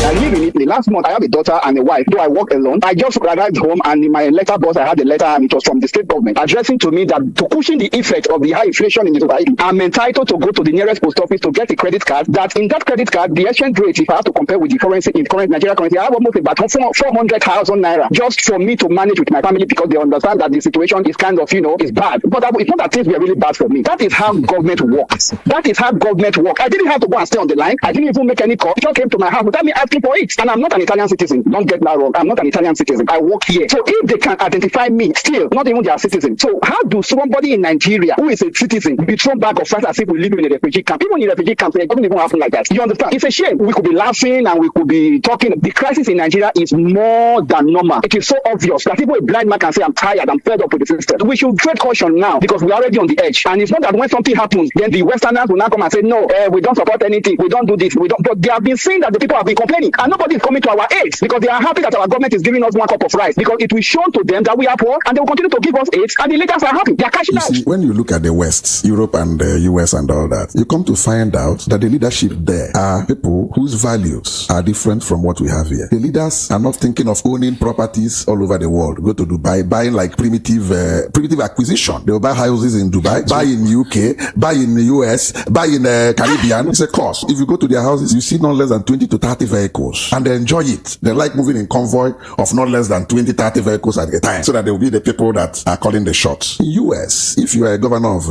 I live in Italy. Last month, I have a daughter and a wife. Though I work alone, I just arrived home, and in my letter box, I had a letter, and it was from the state government addressing to me that to cushion the effect of the high inflation in the society, I'm entitled to go to the nearest post office to get a credit card. That in that credit card, the exchange rate, if I have to compare with the currency in current Nigeria currency, I have almost about 400,000 naira just for me to manage with my family, because they understand that the situation is kind of, is bad. But it's not that things were really bad for me. That is how government works. I didn't have to go and stay on the line. I didn't even make any call. It just came to my house without me asking for it. And I'm not an Italian citizen. Don't get that wrong. I'm not an Italian citizen. I work here. So if they can identify me, still, not even their citizen. So how do somebody in Nigeria who is a citizen be thrown back of France as if we live in a refugee camp? Even in refugee camps, it doesn't even happen like that. You understand? It's a shame. We could be laughing and we could be talking. The crisis in Nigeria is more than normal. It is so obvious that even a blind man can say, I'm tired, I'm fed up with the system. We should tread caution now because we're already on the edge. And it's not that when something happens, then the Westerners will now come and say, no, we don't support anything. We don't do this. We don't. But they have been saying that the people have been complaining. And nobody is coming to our aid because they are happy that our government is giving us one cup of rice, because it will show to them that we are poor, and they will continue to give us aid, and the leaders are happy. They are cashing out. See, when you look at the West, Europe and the US and all that, you come to find out that the leadership there are people whose values are different from what we have here. The leaders are not thinking of owning properties all over the world. Go to Dubai, buying like primitive acquisition. They will buy houses in Dubai, buy in UK, buy in the US, buy in the Caribbean. It's a cost. If you go to their houses, you see not less than 20 to 30 vehicles, and they enjoy it. They like moving in convoy of not less than 20, 30 vehicles at a time, so that they will be the people that are calling the shots. In US, if you are a governor of,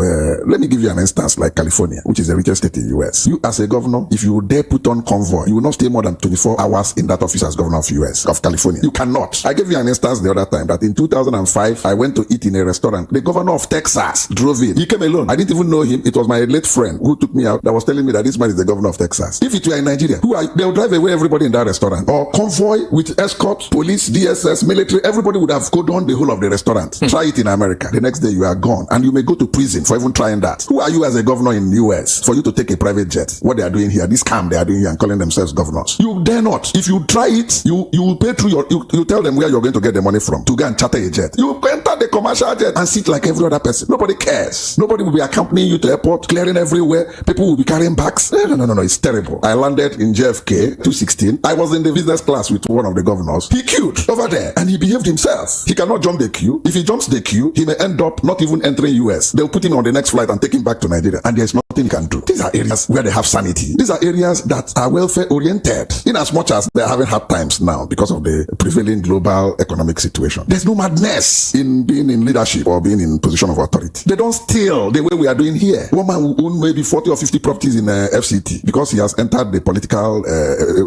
let me give you an instance like California, which is the richest state in US. You as a governor, if you dare put on convoy, you will not stay more than 24 hours in that office as governor of US, of California. You cannot. I gave you an instance the other time that in 2005, I went to eat in a restaurant. The governor of Texas drove in. He came alone. I didn't even know him. It was my late friend who took me out that was telling me that this man is the governor of Texas. If it were in Nigeria, they'll drive away everybody in that restaurant. Or convoy with escort, police, DSS, military, everybody would have gone on the whole of the restaurant. Try it in America. The next day you are gone, and you may go to prison for even trying that. Who are you as a governor in the US for you to take a private jet? What they are doing here, this scam they are doing here and calling themselves governors. You dare not. If you try it, you will pay through you tell them where you're going to get the money from to go and charter a jet. You enter the commercial jet and sit like every other person. Nobody cares. Nobody will be accompanying you to airport, clearing everywhere. People will be carrying bags. No. It's terrible. I landed in JFK 216. I was in the business class with one of the governors. He queued over there and he behaved himself. He cannot jump the queue. If he jumps the queue, he may end up not even entering US. They'll put him on the next flight and take him back to Nigeria. And there's nothing nothing you can do. These are areas where they have sanity. These are areas that are welfare oriented, in as much as they're having hard times now because of the prevailing global economic situation. There's no madness in being in leadership or being in position of authority. They don't steal the way we are doing here. One man will own maybe 40 or 50 properties in FCT because he has entered the political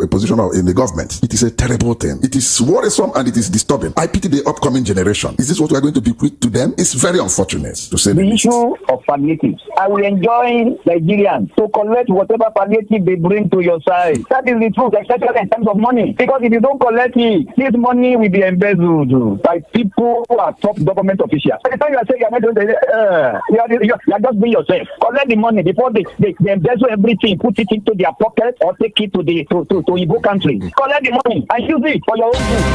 position in the government. It is a terrible thing. It is worrisome and it is disturbing. I pity the upcoming generation. Is this what we are going to bequeath to them? It's very unfortunate, to say the least. issue of palliatives. I will enjoy Nigerians to collect whatever palliative they bring to your side. That is the truth, especially in terms of money. Because if you don't collect it, this money will be embezzled by people who are top government officials. By the time you are saying you are not doing you are just being yourself. Collect the money before they embezzle everything, put it into their pocket or take it to Igbo country. Collect the money and use it for your own good.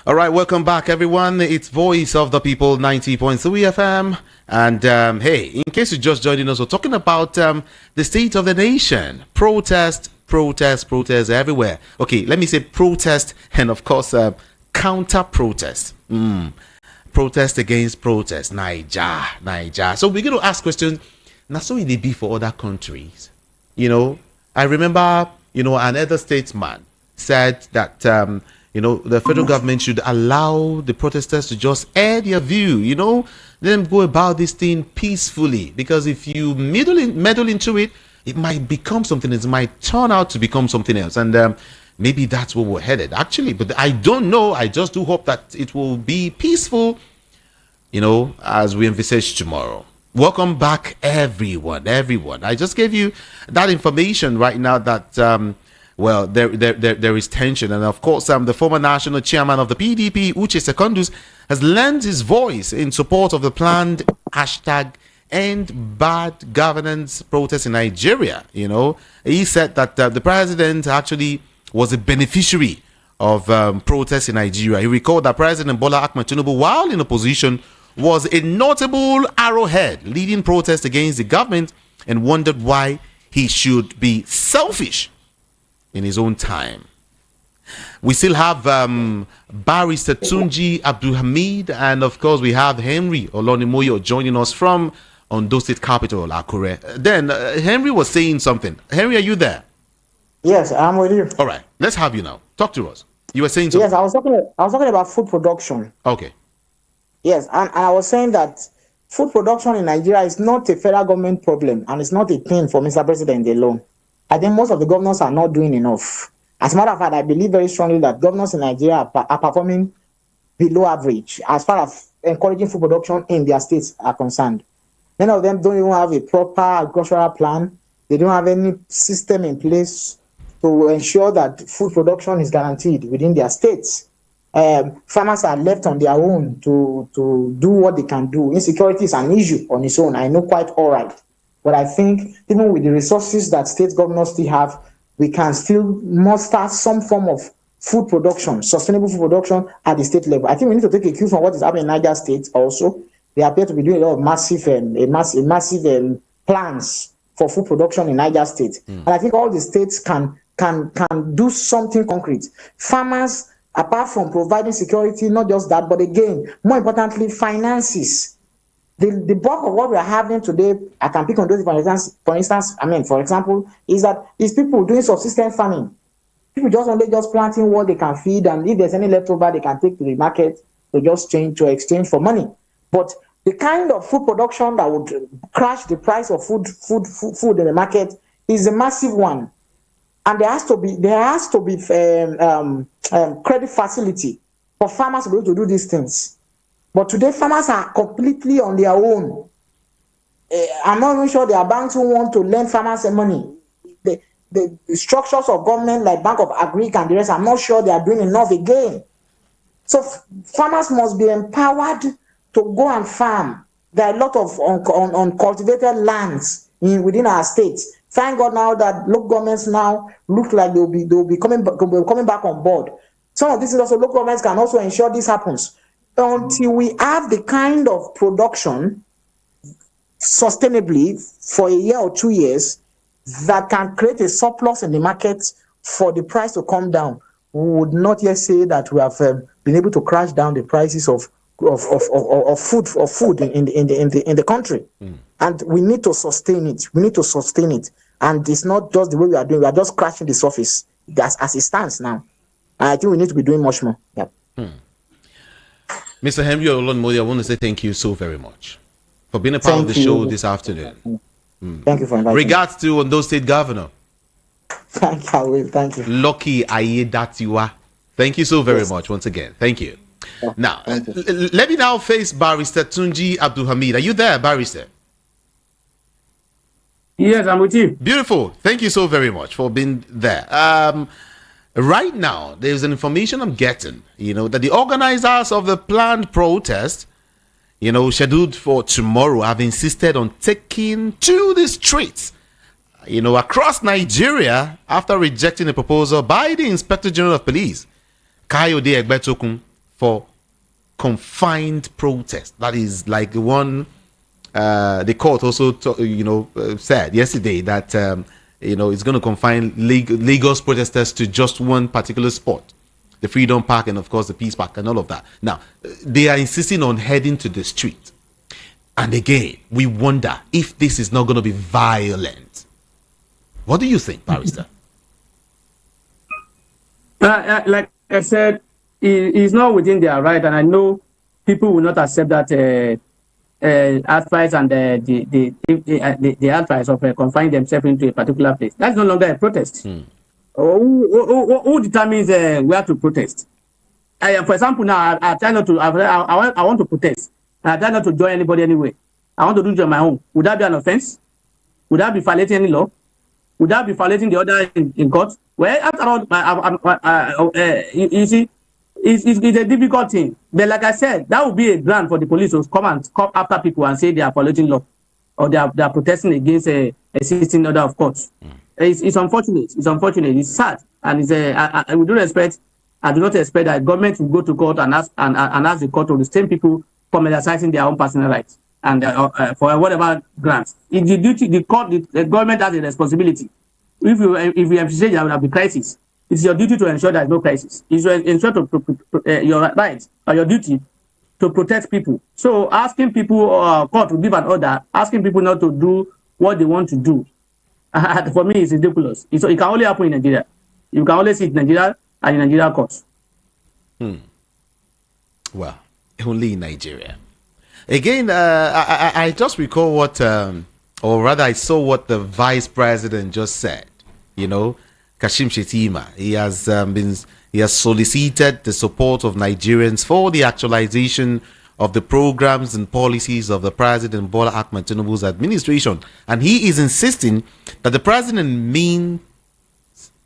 All right, welcome back, everyone. It's Voice of the People, 90.3 FM. And hey, in case you're just joining us, we're talking about the state of the nation. Protest everywhere. Okay, let me say protest and, of course, counter-protest. Protest against protest. Niger. So we're going to ask questions. Now, so it be for other countries. You know, I remember, another statesman said that, the federal government should allow the protesters to just air their view, let them go about this thing peacefully. Because if you meddle into it, it might become something else. It might turn out to become something else. And maybe that's where we're headed, actually. But I don't know. I just do hope that it will be peaceful, as we envisage tomorrow. Welcome back, everyone. I just gave you that information right now that... Well, there is tension. And of course, the former national chairman of the PDP, Uche Secondus, has lent his voice in support of the planned #End Bad Governance protest in Nigeria. He said that the president actually was a beneficiary of protests in Nigeria. He recalled that President Bola Ahmed Tinubu, while in opposition, was a notable arrowhead leading protests against the government, and wondered why he should be selfish in his own time. We still have Barrister Tunji Abdulhamid, and of course we have Henry Olonimoyo joining us from Ondo State Capital, Akure. Then Henry was saying something. Henry, are you there? Yes, I'm with you. All right, let's have you now. Talk to us. You were saying something. Yes, I was talking about food production. Okay. Yes, and I was saying that food production in Nigeria is not a federal government problem, and it's not a thing for Mr. President alone. I think most of the governors are not doing enough. As a matter of fact, I believe very strongly that governors in Nigeria are performing below average as far as encouraging food production in their states are concerned. Many of them don't even have a proper agricultural plan. They don't have any system in place to ensure that food production is guaranteed within their states. Farmers are left on their own to do what they can do. Insecurity is an issue on its own. I know quite all right. But I think even with the resources that state governors still have, we can still muster some form of food production, sustainable food production at the state level. I think we need to take a cue from what is happening in Niger State also. They appear to be doing a lot of massive plans for food production in Niger State. And I think all the states can do something concrete. Farmers, apart from providing security, not just that, but again, more importantly, finances. The bulk of what we are having today, I can pick on those for example, is people doing subsistence farming. People just planting what they can feed, and if there's any leftover, they can take to the market to exchange for money. But the kind of food production that would crash the price of food in the market is a massive one, and there has to be credit facility for farmers to be able to do these things. But today, farmers are completely on their own. I'm not even sure there are banks who want to lend farmers money. The structures of government like Bank of Agri and the rest, I'm not sure they are doing enough again. So farmers must be empowered to go and farm. There are a lot of uncultivated lands within our states. Thank God now that local governments now look like they'll be coming back on board. Some of these also local governments can also ensure this happens. Until we have the kind of production sustainably for a year or 2 years that can create a surplus in the market for the price to come down, we would not yet say that we have been able to crash down the prices of food in the country. And we need to sustain it. And it's not just the way we are doing. We are just scratching the surface as it stands now. And I think we need to be doing much more. Yeah. Mr. Henry Olonmodi, I want to say thank you so very much for being a part of the show this afternoon. Thank you for inviting me. Regards to Ondo State Governor. Thank you, I will. Thank you. Lucky Ayedatiwa. Thank you so very much once again. Thank you. Now, let me now face Barrister Tunji Abdulhamid. Are you there, Barrister? Yes, I'm with you. Beautiful. Thank you so very much for being there. Right now, there's an information I'm getting, that the organizers of the planned protest, scheduled for tomorrow, have insisted on taking to the streets, across Nigeria after rejecting a proposal by the Inspector General of Police, Kayode Egbetokun, for confined protest. That is like the one the court also said yesterday that it's going to confine Lagos protesters to just one particular spot, the Freedom Park and of course the Peace Park and all of that. Now they are insisting on heading to the street, and again we wonder if this is not going to be violent. What do you think, Barrister? Like I said, it's not within their right, and I know people will not accept that advice and the advice of confining themselves into a particular place. That's no longer a protest. Who determines where to protest? For example, now I try not to. I want to protest. I try not to join anybody anyway. I want to do it on my own. Would that be an offense? Would that be violating any law? Would that be violating the order in court? Well, after all, you see, it's a difficult thing. But like I said, that would be a ground for the police to come after people and say they are violating law or they are protesting against a existing order of court. It's unfortunate. It's unfortunate. It's sad, and it's I do not expect that government will go to court and ask the court to restrain people from exercising their own personal rights and for whatever grants. It's the duty. The government has a responsibility. If you emphasize there will be crisis, it's your duty to ensure there is no crisis. It's your ensure your right or your duty to protect people. So asking people court to give an order, asking people not to do what they want to do, for me, it's ridiculous. It can only happen in Nigeria. You can only see it in Nigeria and in Nigeria courts. Well, only in Nigeria. Again, I just recall what, or rather, I saw what the vice president just said. Kashim Shettima. He has solicited the support of Nigerians for the actualization of the programs and policies of the President Bola Ahmed Tinubu's administration, and he is insisting that the president means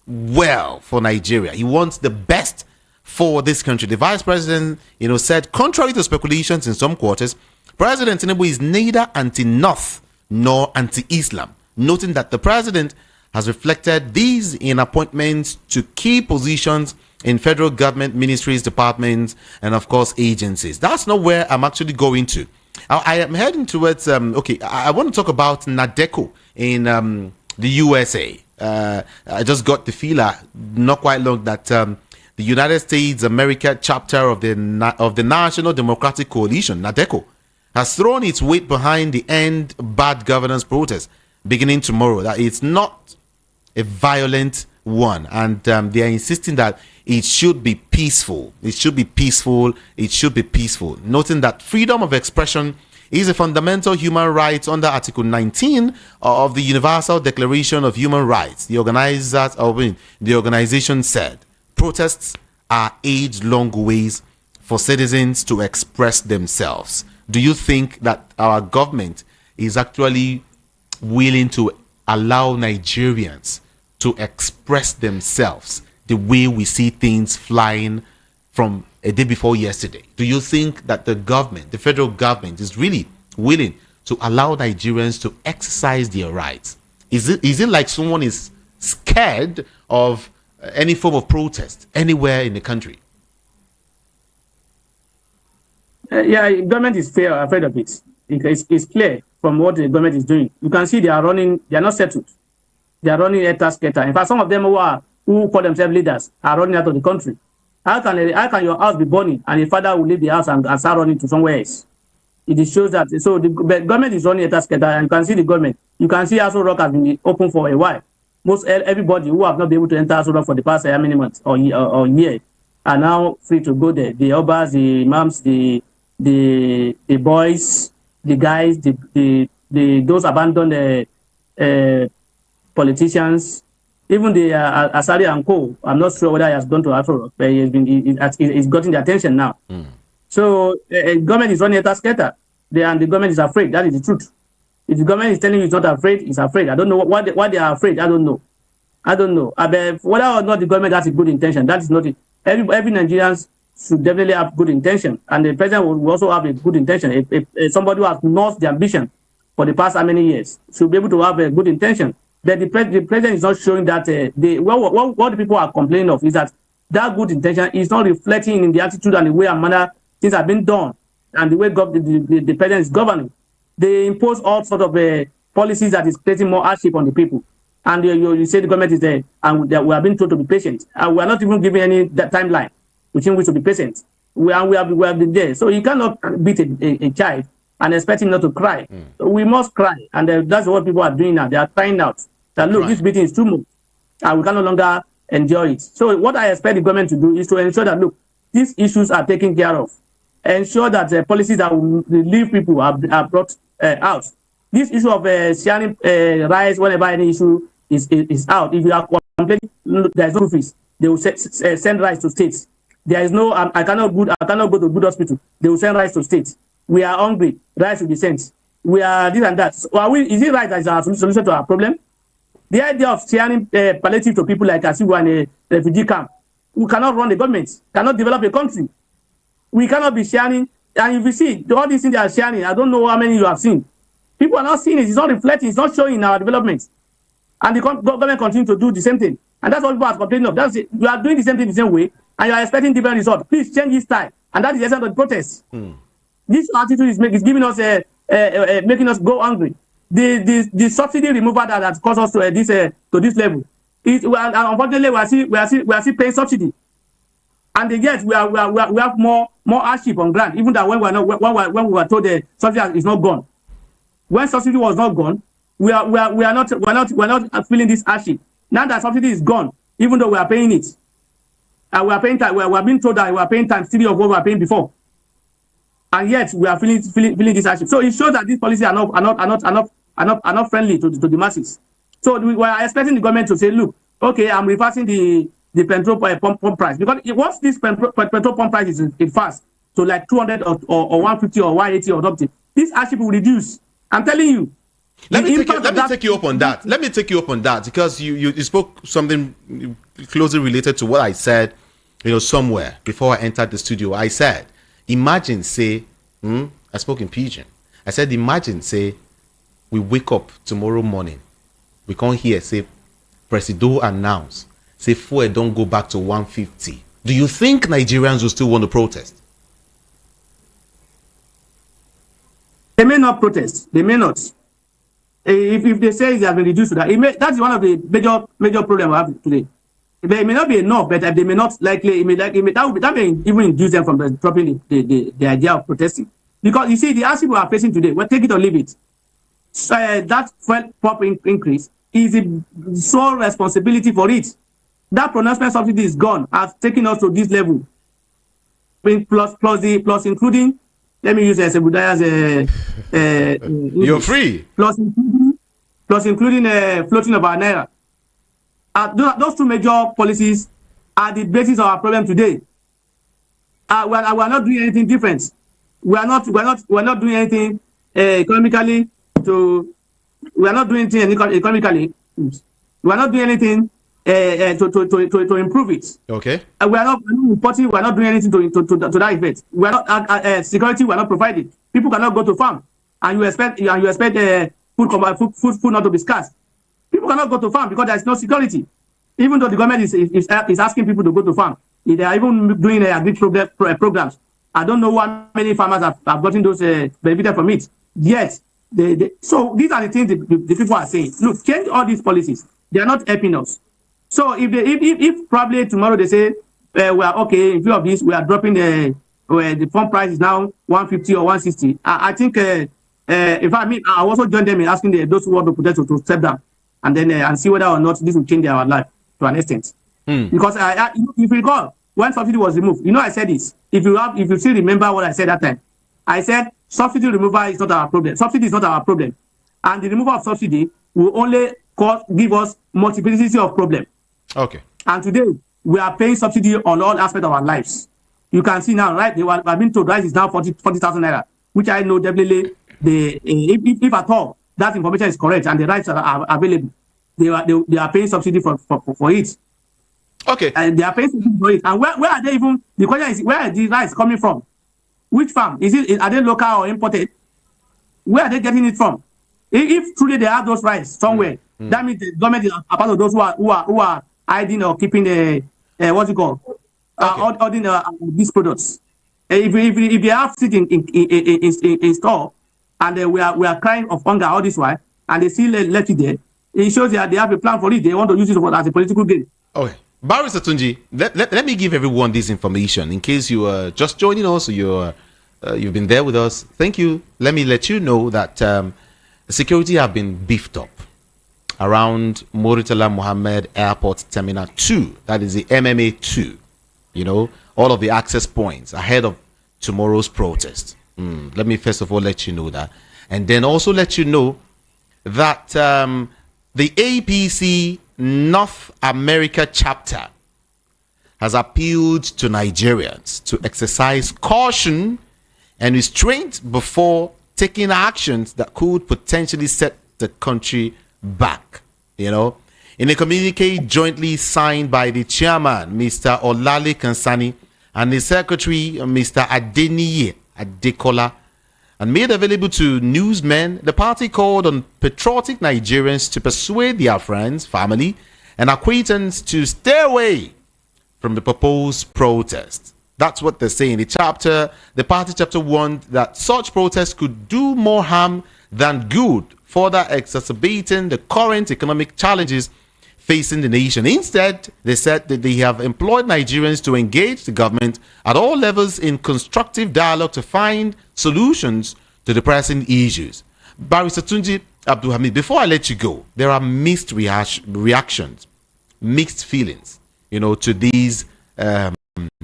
well for Nigeria. He wants the best for this country. The vice president, said, contrary to speculations in some quarters, President Tinubu is neither anti-North nor anti-Islam, noting that the president has reflected these in appointments to key positions in federal government ministries, departments, and of course agencies. That's not where I'm actually going to. I am heading towards I want to talk about NADECO in the USA. I just got the feeler not quite long that the United States America chapter of the National Democratic Coalition, NADECO, has thrown its weight behind the End Bad Governance protest beginning tomorrow. That it's not a violent one, and they are insisting that it should be peaceful. It should be peaceful. It should be peaceful. Noting that freedom of expression is a fundamental human right under Article 19 of the Universal Declaration of Human Rights. The organization said protests are age-long ways for citizens to express themselves. Do you think that our government is actually willing to allow Nigerians to express themselves the way we see things flying from a day before yesterday. Do you think that the government, the federal government, is really willing to allow Nigerians to exercise their rights? Is it like someone is scared of any form of protest anywhere in the country? Yeah, government is afraid of it. It's clear from what the government is doing. You can see they are not settled. They are running scatter. In fact, some of them who call themselves leaders are running out of the country. How can your house be burning and your father will leave the house and start running to somewhere else? It shows that so the government is running scatter, and you can see the government. You can see Aso Rock has been open for a while. Everybody who have not been able to enter Aso Rock for the past how many months or year are now free to go there. The Obas, the imams, the boys, the guys, those abandoned politicians, even the Asari and Co. I'm not sure whether he has gone to Afro, but he's gotten the attention now. So government is running a scatter, and the government is afraid. That is the truth. If the government is telling you it's not afraid, it's afraid. I don't know why they are afraid. I don't know. But whether or not the government has a good intention, that is not it. Every Nigerian should definitely have good intention, and the president will also have a good intention. If somebody who has lost the ambition for the past how many years should be able to have a good intention. But the president is not showing that. What the people are complaining of is that good intention is not reflecting in the attitude and the way and manner things have been done, and the way the president is governing. They impose all sort of policies that is creating more hardship on the people. And you say the government is there, and we are being told to be patient. And we are not even giving any timeline within which to be patient. We have been there. So you cannot beat a child and expect him not to cry. So we must cry. And that's what people are doing now. They are crying out that, look, this beating is too much, and we can no longer enjoy it. So what I expect the government to do is to ensure that, look, these issues are taken care of. Ensure that the policies that will relieve people are brought out. This issue of sharing rights whenever any issue is out. If you are complaining, there is no fees. They will send rights to states. There is no. I cannot go to good hospital. They will send rights to states. We are hungry. Rights will be sent. We are this and that. So is it right that is our solution to our problem? The idea of sharing palliative to people like us who are in a refugee camp, we cannot run the government, cannot develop a country. We cannot be sharing. And if you see all these things they are sharing, I don't know how many you have seen. People are not seeing it. It's not reflecting. It's not showing in our development. And the government continues to do the same thing. And that's what people are complaining of. That's it. You are doing the same thing the same way, and you are expecting different results. Please change this style. And that is the essence of the protest. This attitude is giving us making us go angry. The subsidy removal that caused us to this level. Unfortunately, we are still paying subsidy, and yet we have more hardship on ground. Even that when we were told the subsidy is not gone. When subsidy was not gone, we are not feeling this hardship. Now that subsidy is gone, even though we are paying it, and we are paying we are being told that we are paying times 3 of what we were paying before, and yet we are feeling this hardship. So it shows that these policies are not friendly to the masses. So we are expecting the government to say, look, okay, I'm reversing the petrol pump price, because once this petrol pump price is fast to like 200 or 150 or 180 or something, this hardship will reduce. I'm telling you. Let me take you up on that. Let me take you up on that, because you spoke something closely related to what I said, somewhere before I entered the studio. I said, imagine, say, I spoke in Pidgin. I said, imagine, say, we wake up tomorrow morning, we come here, say, Presido announce, say, fuel don't go back to 150. Do you think Nigerians will still want to protest? They may not protest. They may not. If they say they have been reduced to that, that's one of the major problems we have today. It may not be enough, but they may not likely. That may even induce them from dropping the idea of protesting. Because you see, the hardship we are facing today, well, take it or leave it. So, that pop increase is the sole responsibility for it. That pronouncement subsidy is gone, has taken us to this level. Plus including. Let me use Sebudaya's. You're free. Plus including floating of our naira. Those two major policies are the basis of our problem today. We are not doing anything different. We are not doing anything economically. We are not doing anything economically. We are not doing anything to improve it. Okay. We are not reporting. We are not doing anything to that effect. We are not security. We are not providing. People cannot go to farm, and you expect food not to be scarce. People cannot go to farm because there is no security. Even though the government is asking people to go to farm, they are even doing agri programs. I don't know how many farmers have gotten those benefited from it. Yet, so these are the things the people are saying. Look, change all these policies. They are not helping us. So if probably tomorrow they say we are okay, in view of this, we are dropping the farm price is now 150 or 160. I think if I also join them in asking those who want to protest to step down and then and see whether or not this will change their life to an extent. Because if you recall, when subsidy was removed, I said this. If you still remember what I said that time, I said subsidy removal is not our problem. Subsidy is not our problem, and the removal of subsidy will only give us multiplicity of problems. Okay. And today we are paying subsidy on all aspects of our lives. You can see now, right? I've been told rice is now 40,000 naira, which I know definitely if at all that information is correct and the rights are available, they are paying subsidy for it. Okay. And they are paying subsidy for it. And where are they even? The question is, where are the rice coming from? Which farm? Are they local or imported? Where are they getting it from? If truly they have those rights somewhere, that means the government is a part of those who are hiding or keeping the what's it called? Holding these products. If they have sit in store and we are crying of hunger all this while and they still left it there, it shows that they have a plan for it. They want to use it as a political game. Okay. Barrister Tunji, let me give everyone this information in case you are just joining us or you've been there with us. Thank you. Let me let you know that security have been beefed up around Muritala Muhammad Airport Terminal 2. That is the MMA 2. All of the access points ahead of tomorrow's protest. Let me first of all let you know that. And then also let you know that the APC North America chapter has appealed to Nigerians to exercise caution and restraint before taking actions that could potentially set the country back. In a communique jointly signed by the chairman, Mr. Olale Kansani, and the secretary, Mr. Adeniyi Adekola, and made available to newsmen, the party called on patriotic Nigerians to persuade their friends, family, and acquaintance to stay away from the proposed protest. That's what they're saying. The party chapter warned that such protests could do more harm than good, further exacerbating the current economic challenges facing the nation. Instead, they said that they have employed Nigerians to engage the government at all levels in constructive dialogue to find solutions to the pressing issues. Barrister Tunji Abdulhamid, before I let you go, there are mixed reactions, mixed feelings, to these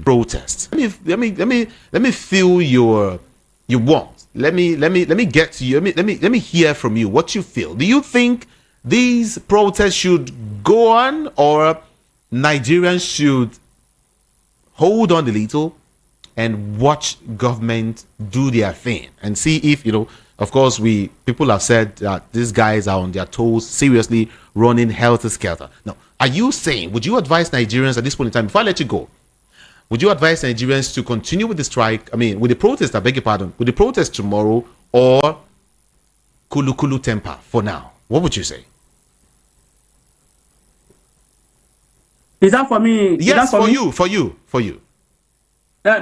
protests. Let me feel your want. Let me get to you. Let me hear from you what you feel. Do you think these protests should go on, or Nigerians should hold on a little and watch government do their thing and see if, of course, people have said that these guys are on their toes, seriously running helter-skelter. Now, are you saying, would you advise Nigerians at this point in time, before I let you go, would you advise Nigerians to continue with the strike, with the protest, I beg your pardon, with the protest tomorrow, or kulu temper for now? What would you say? Is that for me? Yes, for you.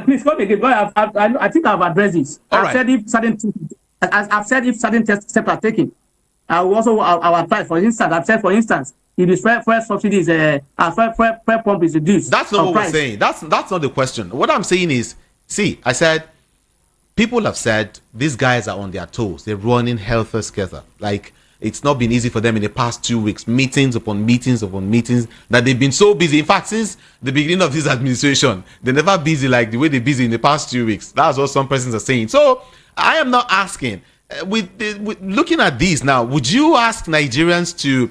Please come again. I think I've addressed this. I've said if certain steps are taken, I will also apply. For instance, I've said, for instance, if the fuel subsidy is fuel pump is reduced. That's not what we're saying. That's not the question. What I'm saying is, I said people have said these guys are on their toes. They're running helter-skelter. Like, it's not been easy for them in the past 2 weeks. Meetings upon meetings upon meetings, that they've been so busy. In fact, since the beginning of this administration, they're never busy like the way they're busy in the past 2 weeks. That's what some persons are saying. So I am not asking. With looking at this now, would you ask Nigerians to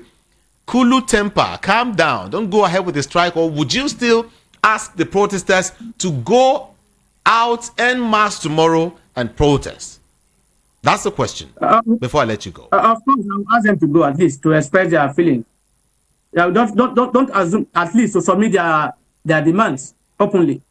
cool temper, calm down, don't go ahead with the strike, or would you still ask the protesters to go out en masse tomorrow and protest? That's the question. Before I let you go, of course, I'll ask them to go at least to express their feeling. Don't assume, at least to submit their demands openly.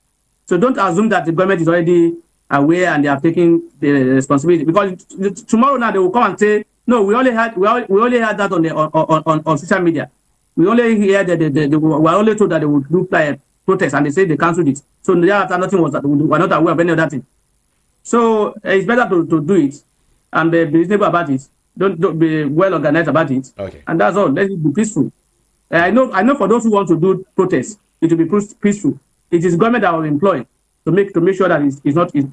So don't assume that the government is already aware and they are taking the responsibility, because tomorrow now they will come and say, no, we only had that on social media. We only hear that we were only told that they would do protest, and they say they cancelled it. So thereafter nothing was that. We were not aware of any other thing. So it's better to do it and be reasonable about it. Don't be well organized about it. Okay. And that's all. Let it be peaceful. I know for those who want to do protests, it will be peaceful. It is government that will employ to make sure that it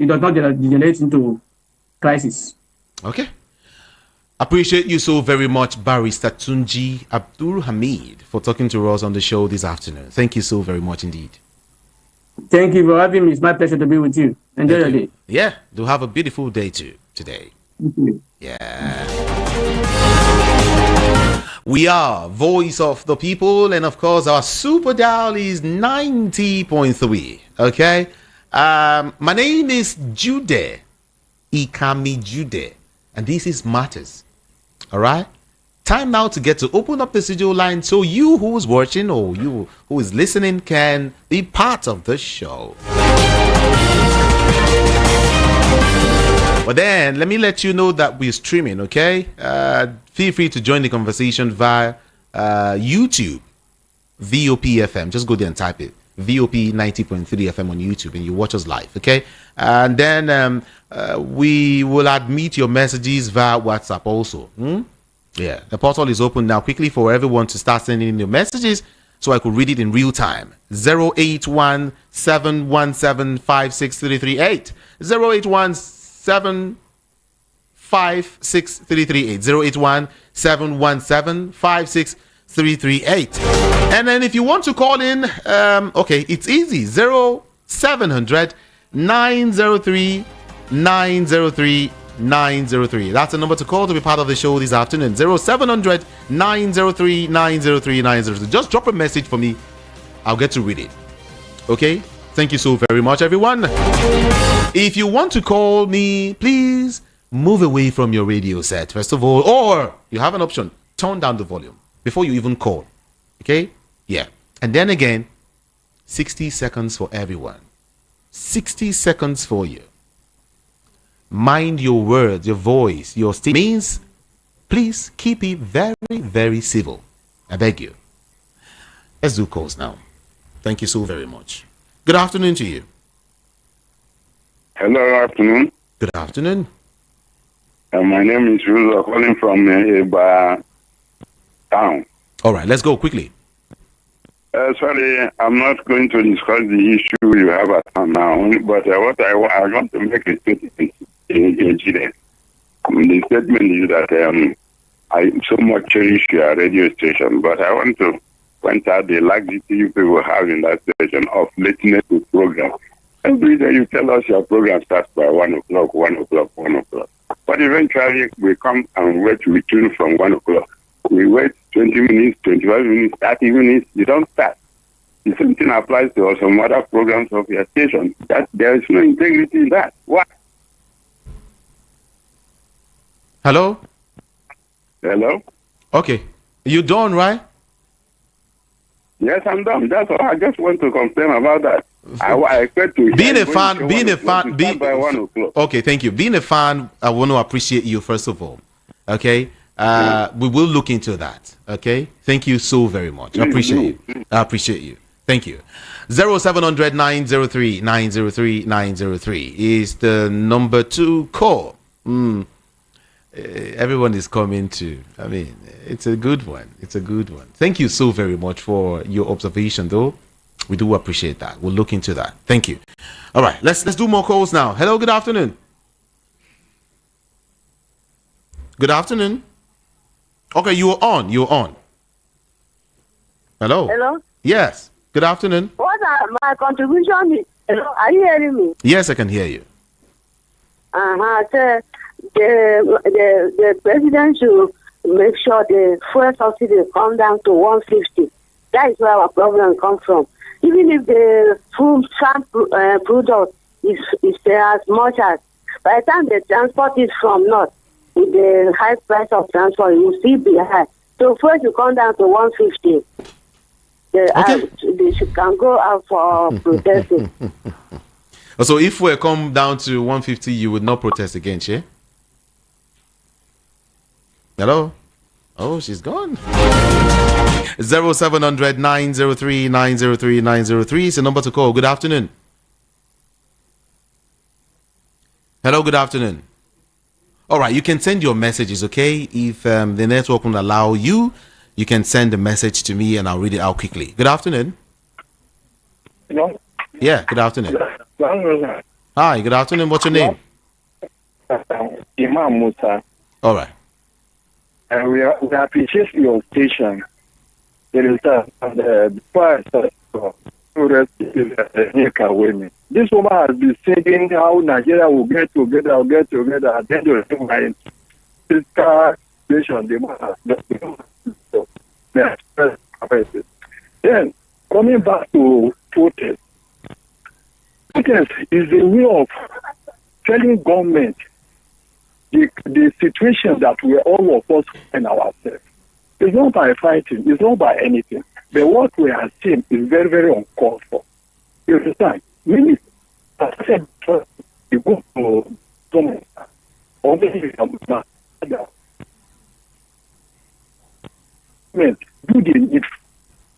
does not degenerate into crisis. Okay. Appreciate you so very much, Barrister Tunji Abdul Hamid, for talking to us on the show this afternoon. Thank you so very much indeed. Thank you for having me. It's my pleasure to be with you. Enjoy your day. Yeah, do have a beautiful day too today. Yeah. We are Voice of the People, and of course our super dial is 90.3. Okay. My name is Jude Ikami Jude, and this is Matters. All right. Time now to get to open up the studio line so you who's watching or you who is listening can be part of the show. But then let me let you know that we're streaming, okay? Feel free to join the conversation via YouTube, VOP FM. Just go there and type it. VOP 90.3 FM on YouTube, and you watch us live, okay? And then we will admit your messages via WhatsApp also. Yeah, the portal is open now quickly for everyone to start sending in your messages so I could read it in real time. 081-717-56338. 081-756-338. 081-717-56338. And then if you want to call in, okay, it's easy. 0700-903-903. 903. That's the number to call to be part of the show this afternoon. 0700 903 903 903. Just drop a message for me. I'll get to read it. Okay? Thank you so very much, everyone. If you want to call me, please move away from your radio set, first of all, or you have an option. Turn down the volume before you even call. Okay? Yeah. And then again, 60 seconds for everyone. 60 seconds for you. Mind your words, your voice, your state means. Please keep it very, very civil. I beg you. Let's do calls now. Thank you so very much. Good afternoon to you. Hello, afternoon. Good afternoon. My name is Ruzo, calling from Eba town. All right, let's go quickly. Sorry, I'm not going to discuss the issue you have at hand now, but what I want to make a statement in Chile. The statement is that I so much cherish your radio station, but I want to point out the laxity you people have in that station of lateness to program. Every day you tell us your program starts by 1 o'clock, 1 o'clock, 1 o'clock. But eventually we come and wait to tune from 1 o'clock. We wait 20 minutes, 25 minutes, 30 minutes, you don't start. The same thing applies to some other programs of your station. That there is no integrity in that. Why? Hello? Hello? Okay. You done, right? Yes, I'm done. That's all. I just want to complain about that. I expect to being a fan, by 1 o'clock. Okay, thank you. Being a fan, I want to appreciate you first of all. Okay, we will look into that. Okay, thank you so very much. I appreciate you. I appreciate you. Thank you. 0700 903 903 903 is the number to call. Everyone is coming to. I mean, it's a good one. It's a good one. Thank you so very much for your observation, though. We do appreciate that. We'll look into that. Thank you. All right, let's do more calls now. Hello, good afternoon. Good afternoon. Okay, you're on. You're on. Hello. Hello. Yes. Good afternoon. What are my contribution? Hello, are you hearing me? Yes, I can hear you. So the president should make sure the fuel subsidy come down to 150. That is where our problem comes from. Even if the food product is as much as, by the time the transport is from north, with the high price of transport, it will still be high. So first you come down to 150. They can go out for protesting. So if we come down to 150, you would not protest again, yeah? Hello? Oh, she's gone. 0700 903 903 903 is the number to call. Good afternoon. Hello, good afternoon. All right, you can send your messages, okay? If the network will allow you, you can send a message to me and I'll read it out quickly. Good afternoon. Hello? Yeah, good afternoon. Hi, good afternoon. What's your name? Imam Musa. All right. We appreciate your station. There is the price of this woman has been saying how Nigeria will get together, and then the fiscal situation, then coming back to protest is a way of telling government the situation that we all of us find ourselves. It's not by fighting, it's not by anything. But what we are seeing is very, very uncalled for. You understand? Many you go to government or maybe do the need.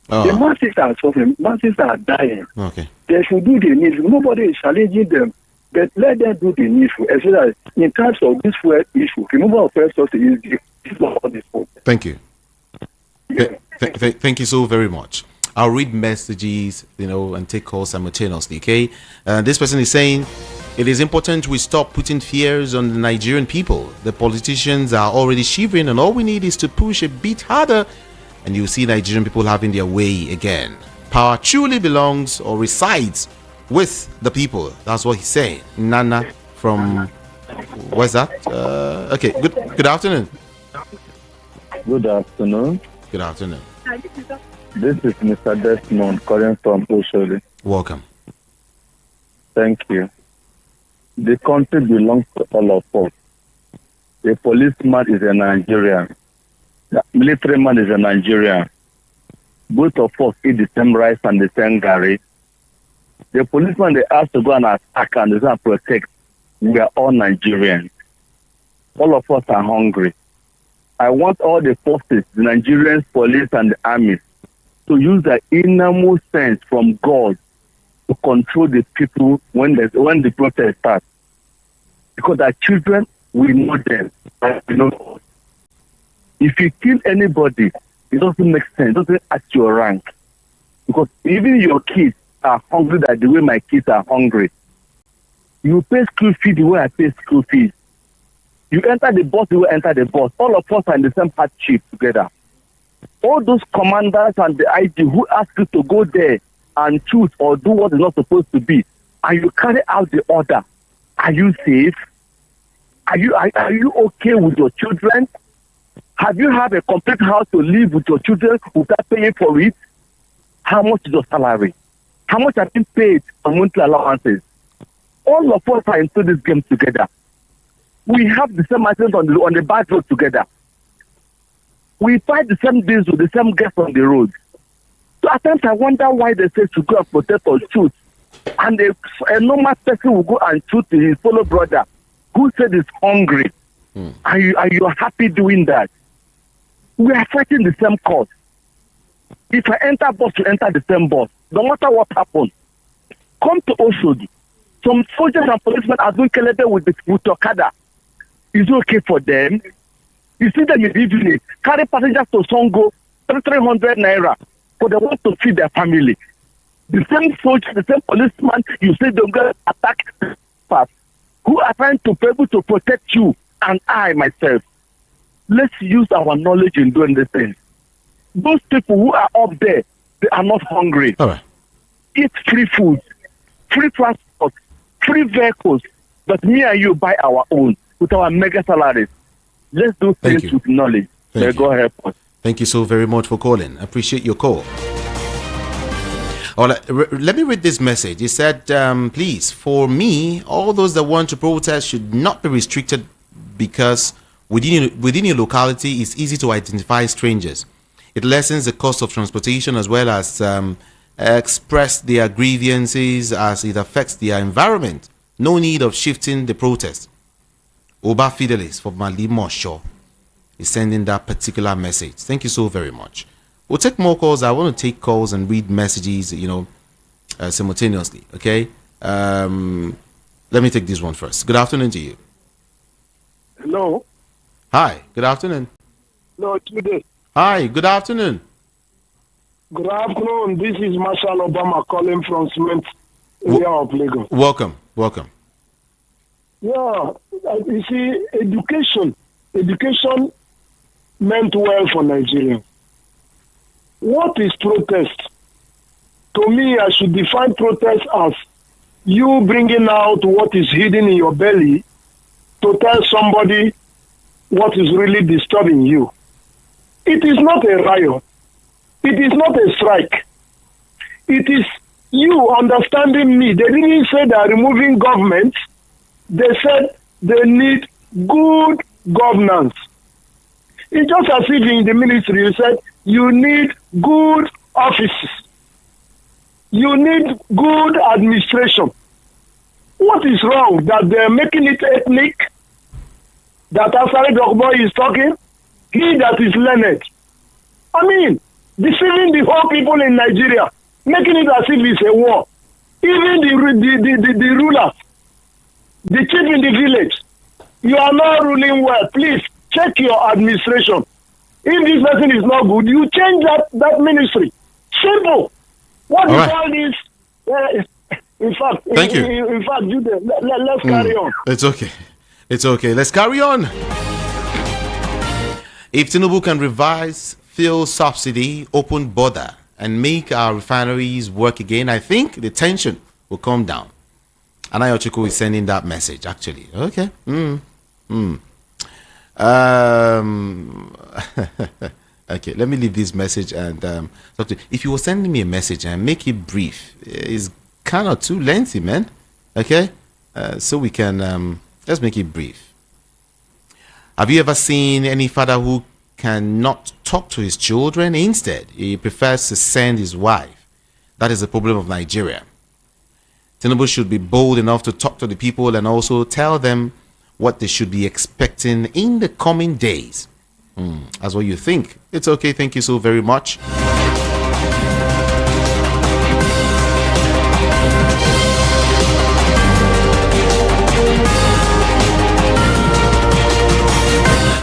The masses are suffering, masses are dying. Okay. They should do the needful. Nobody is challenging them, but let them do the needful. Especially in terms of this fuel issue, removal of fuel subsidy is not this problem. Thank you. Yeah. Thank you so very much. I'll read messages, and take calls simultaneously, okay? This person is saying, it is important we stop putting fears on the Nigerian people. The politicians are already shivering and all we need is to push a bit harder and you'll see Nigerian people having their way again. Power truly belongs or resides with the people. That's what he's saying. Nana from... Where's that? Okay, good afternoon. Good afternoon. Good afternoon. This is Mr. Desmond calling from Oshodi. Welcome. Thank you. The country belongs to all of us. The policeman is a Nigerian. The military man is a Nigerian. Both of us eat the same rice and the same gari. The policeman, they ask to go and attack and they say protect. We are all Nigerians. All of us are hungry. I want all the forces, the Nigerian police and the army, to use their innermost sense from God to control the people when the protest starts. Because our children, we know them. We know us. If you kill anybody, it doesn't make sense. It doesn't add your rank. Because even your kids are hungry the way my kids are hungry. You pay school fees the way I pay school fees. You enter the bus the way I enter the bus. All of us are in the same hardship together. All those commanders and the IG who ask you to go there and choose or do what is not supposed to be, and you carry out the order, are you safe? Are you okay with your children? Have you had a complete house to live with your children without paying for it? How much is your salary? How much have you paid for monthly allowances? All of us are into this game together. We have the same accidents on the bad road together. We fight the same days with the same guests on the road. So at times I wonder why they say to go and protect or shoot. And a normal person will go and shoot his fellow brother who said he's hungry. Are you happy doing that? We are fighting the same cause. If I enter bus, you enter the same bus. No matter what happens. Come to Oshodi. Some soldiers and policemen are doing kelebe with Okada. Is it okay for them? You see them in the evening, carry passengers to Songo, 300 naira, but they want to feed their family. The same soldier, the same policeman, you say they're going to attack fast, who are trying to be able to protect you and I, myself. Let's use our knowledge in doing these things. Those people who are up there, they are not hungry. All right. Eat free food, free transport, free vehicles, but me and you buy our own with our mega salaries. Let's do things with knowledge. May God help us. Thank you so very much for calling. I appreciate your call. Let me read this message. It said, please, for me, all those that want to protest should not be restricted because Within your locality, it's easy to identify strangers. It lessens the cost of transportation as well as express their grievances as it affects their environment. No need of shifting the protest. Oba Fidelis from Malimosho is sending that particular message. Thank you so very much. We'll take more calls. I want to take calls and read messages, simultaneously. Okay. Let me take this one first. Good afternoon to you. Hello. Hi. Good afternoon. No, today. Hi. Good afternoon. Good afternoon. This is Marshal Obama calling from Cement area of Lagos. Welcome. Yeah, you see, education meant well for Nigeria. What is protest? To me, I should define protest as you bringing out what is hidden in your belly to tell somebody what is really disturbing you. It is not a riot. It is not a strike. It is you understanding me. They didn't say they are removing government. They said they need good governance. It's just as if in the military you said you need good offices. You need good administration. What is wrong that they're making it ethnic? That Asari Dogboy is talking? He that is learned. I mean, deceiving the whole people in Nigeria, making it as if it's a war. Even the rulers, the chief in the village, you are not ruling well. Please check your administration. If this person is not good, you change that ministry. Simple. What is all this? In fact, thank you. In fact, let's carry on. It's okay. Let's carry on. If Tinubu can revise fuel subsidy, open border, and make our refineries work again, I think the tension will come down. Anayo Chukwu is sending that message, actually. Okay. Okay, let me leave this message and if you were sending me a message and make it brief, it's kind of too lengthy, man. Okay, so we can let's make it brief. Have you ever seen any father who cannot talk to his children? Instead, he prefers to send his wife. That is the problem of Nigeria. Tinubu should be bold enough to talk to the people and also tell them what they should be expecting in the coming days. That's what you think. It's okay. Thank you so very much.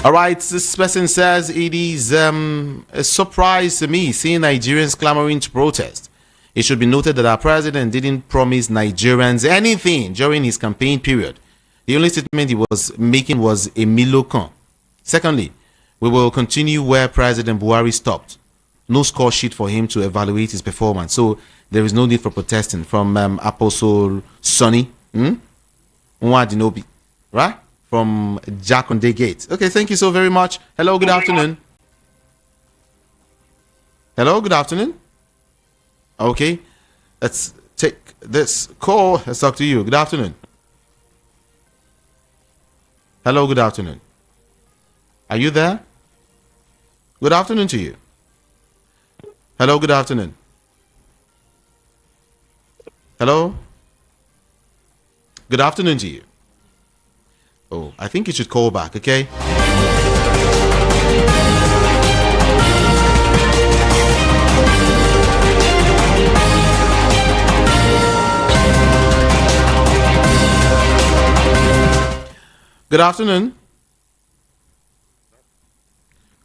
All right, this person says it is a surprise to me seeing Nigerians clamoring to protest. It should be noted that our president didn't promise Nigerians anything during his campaign period. The only statement he was making was a milocon. Secondly, we will continue where President Buhari stopped. No score sheet for him to evaluate his performance. So there is no need for protesting. From Apostle Sonny Nwadinobi, right? From Jack on Day Gate. Okay, thank you so very much. Hello, good afternoon. Hello, good afternoon. Okay, let's take this call. Let's talk to you. Good afternoon. Hello, good afternoon. Are you there? Good afternoon to you. Hello, good afternoon. Hello? Good afternoon to you. Oh, I think you should call back, okay? Good afternoon.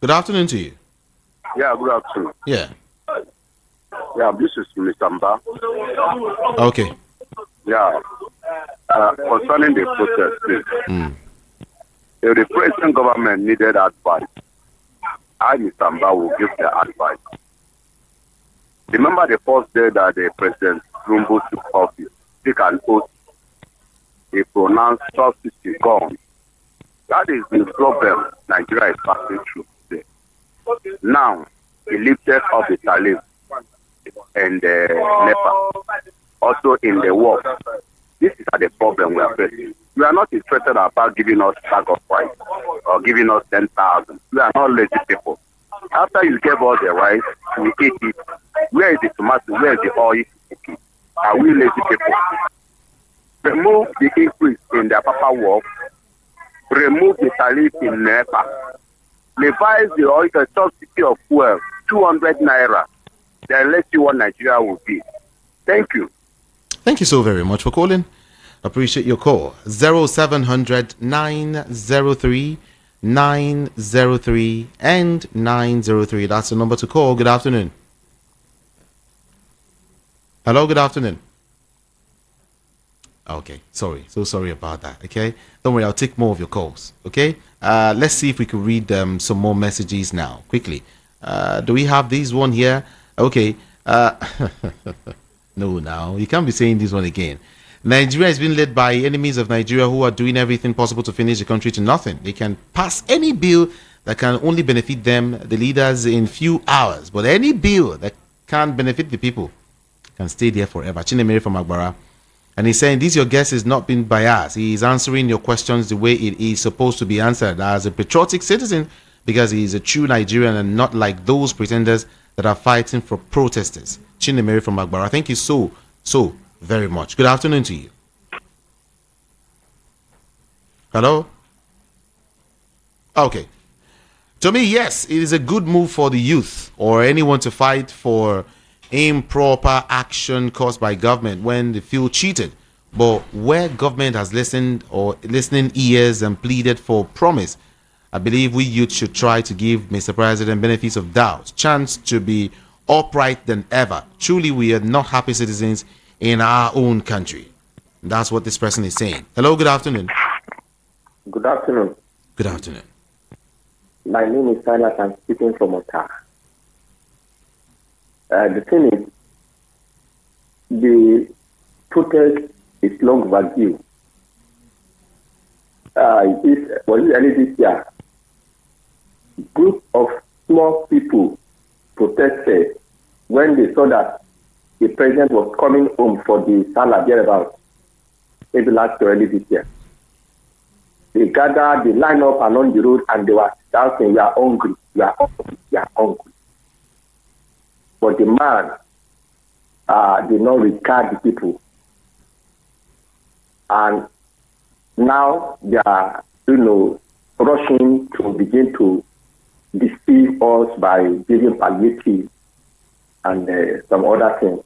Good afternoon to you. Yeah, good afternoon. Yeah. Yeah, this is Mr. Mba. Okay. Yeah. Concerning the protest, please. If the present government needed advice, I, Mr. Mba, will give the advice. Remember the first day that the President Rumbo took office, took an oath, he pronounced subsidy gone. That is the problem Nigeria is passing through today. Now, he lifted up the tariff and the NEPA, also in the work. This is the problem we are facing. We are not interested about giving us bag of rice. or giving us 10,000. We are not lazy people. After you gave us the rice, we eat it. Where is the tomato? Where is the oil? Are we lazy people? Remove the increase in the Papa work. Remove the tariff in NEPA. Revise the oil, the subsidy of fuel, 200 naira. Then let's see what Nigeria will be. Thank you. Thank you so very much for calling. Appreciate your call. 0700 903 903 and 903. That's the number to call. Good afternoon. Hello, good afternoon. Okay, sorry. So sorry about that. Okay, don't worry. I'll take more of your calls. Okay, let's see if we can read some more messages now quickly. Do we have this one here? Okay. No, now you can't be saying this one again. Nigeria is being led by enemies of Nigeria who are doing everything possible to finish the country to nothing. They can pass any bill that can only benefit them, the leaders, in few hours. But any bill that can't benefit the people can stay there forever. Chinemere from Agbara. And he's saying, this your guest is not being biased. He is answering your questions the way it is supposed to be answered as a patriotic citizen, because he is a true Nigerian and not like those pretenders that are fighting for protesters. Chinemere from Agbara. Thank you so very much. Good afternoon to you. Hello? Okay. To me, yes, it is a good move for the youth or anyone to fight for improper action caused by government when they feel cheated. But where government has listened or listening ears and pleaded for promise, I believe we youth should try to give Mr. President benefits of doubt, chance to be upright than ever. Truly, we are not happy citizens in our own country. That's what this person is saying. Hello, good afternoon. Good afternoon. Good afternoon. My name is Silas. I'm speaking from Otta. The thing is, the protest is long overdue. It was early this year. Group of small people protested when they saw that the president was coming home for the Salah thereabouts, maybe last year, early this year. They gathered, they lined up along the road and they were shouting, "We are hungry, we are hungry, we are hungry." But the man did not regard the people. And now they are, rushing to begin to deceive us by giving palliative and some other things.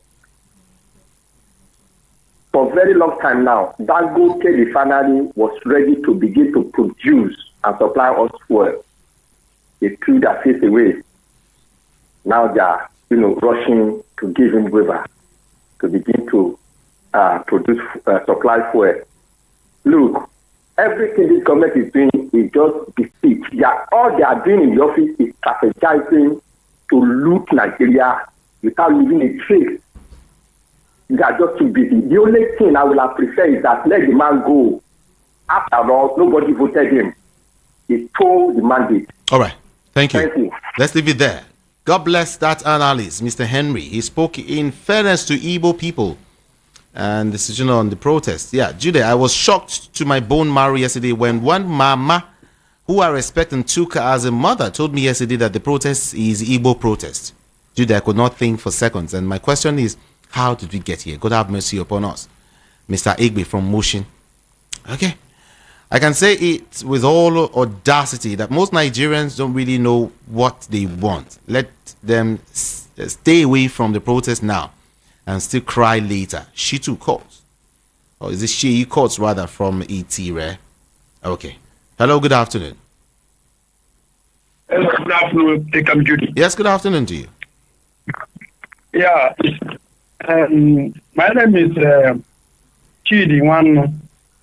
For a very long time now, Dangote refinery was ready to begin to produce and supply us fuel. They threw their face away. Now they are, rushing to give him waiver to begin to produce, supply fuel. Look, everything this government is doing is just deceit. All they are doing in the office is strategizing to loot Nigeria without leaving a trace. They are just too busy. The only thing I will have preferred is that let the man go. After all, nobody voted him. He told the mandate. All right. Thank you. Thank you. Let's leave it there. God bless that analyst, Mr. Henry. He spoke in fairness to Igbo people and decision on the protest. Yeah, Jude, I was shocked to my bone marrow yesterday when one mama who I respect and took her as a mother told me yesterday that the protest is Igbo protest. Jude, I could not think for seconds. And my question is, how did we get here? God have mercy upon us. Mr. Igbe from Motion. Okay. I can say it with all audacity that most Nigerians don't really know what they want. Let them stay away from the protest now and still cry later. She too calls. Or is it she calls rather from Itire? Okay. Hello, good afternoon. Hello, good afternoon. Take Judy. Yes, good afternoon to you. Yeah. My name is Chidi Wano.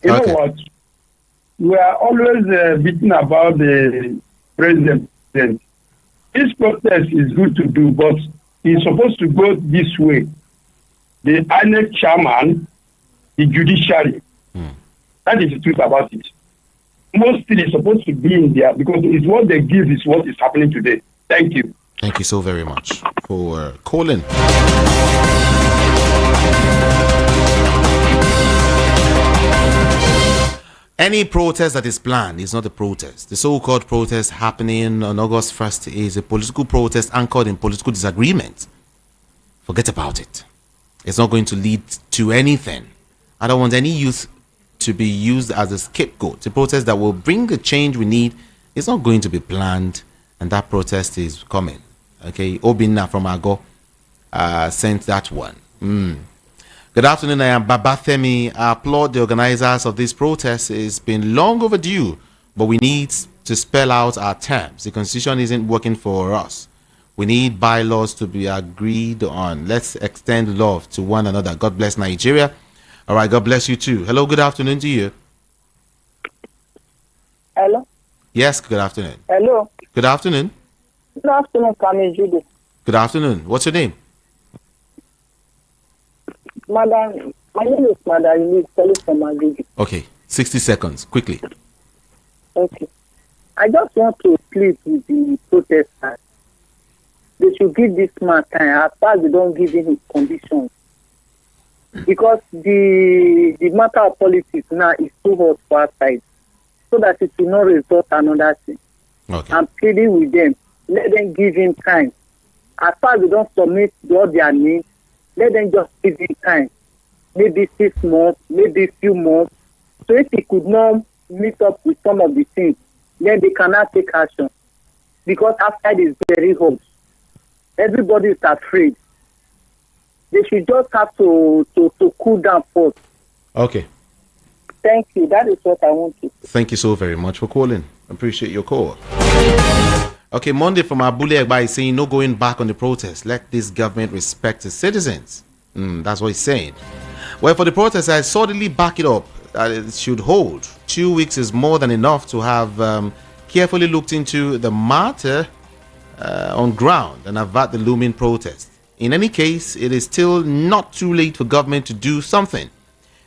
You know what? We are always beating about the president. This protest is good to do, but it's supposed to go this way. The INEC chairman, the judiciary. That is the truth about it. Most things is supposed to be in there because it's what they give is what is happening today. Thank you. Thank you so very much for calling. Any protest that is planned is not a protest. The so-called protest happening on August 1st is a political protest anchored in political disagreement. Forget about it. It's not going to lead to anything. I don't want any youth to be used as a scapegoat. The protest that will bring the change we need is not going to be planned, and that protest is coming. Okay, Obinna from Ago sent that one. Good afternoon, I am Babathemi. I applaud the organizers of this protest. It's been long overdue, but we need to spell out our terms. The constitution isn't working for us. We need bylaws to be agreed on. Let's extend love to one another. God bless Nigeria. All right, God bless you too. Hello, good afternoon to you. Hello? Yes, good afternoon. Hello? Good afternoon. Good afternoon, Kami Judy. Good afternoon. What's your name? Madam, my name is Madam Louise, calling from Agigi. Okay, 60 seconds, quickly. Okay. I just want to plead with the protesters. They should give this man time as far as they don't give him his conditions. Because the matter of politics now is too hot for our side. So that it will not result another thing. Okay. I'm pleading with them. Let them give him time. As far as they don't submit all their needs, let them just give him time. Maybe 6 months, maybe a few months. So if he could not meet up with some of the things, then they cannot take action. Because outside is very hot. Everybody is afraid. They should just have to cool down first. Okay. Thank you. That is what I want to say. Thank you so very much for calling. Appreciate your call. Okay, Monday from Abule Egba is saying no going back on the protest. Let this government respect its citizens. That's what he's saying. Well, for the protest, I solidly back it up. It should hold. 2 weeks is more than enough to have carefully looked into the matter on ground and avert the looming protest. In any case, it is still not too late for government to do something.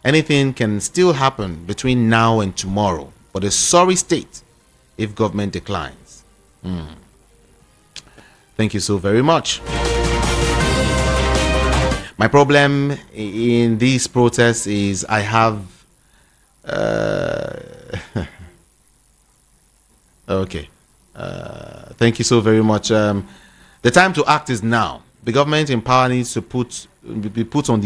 Anything can still happen between now and tomorrow, but a sorry state if government declines. Thank you so very much. My problem in these protests is I have okay. Thank you so very much. The time to act is now. The government in power needs to put on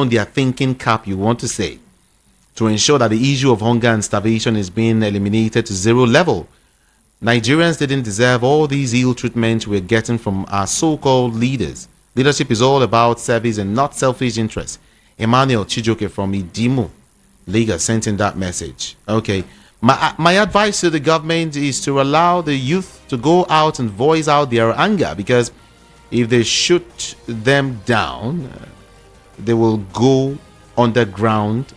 their thinking cap, you want to say, to ensure that the issue of hunger and starvation is being eliminated to zero level. Nigerians didn't deserve all these ill treatment we're getting from our so-called leaders. Leadership is all about service and not selfish interests. Emmanuel Chijoke from Idimu, Lagos, sent in that message. Okay. My advice to the government is to allow the youth to go out and voice out their anger, because if they shoot them down, they will go underground.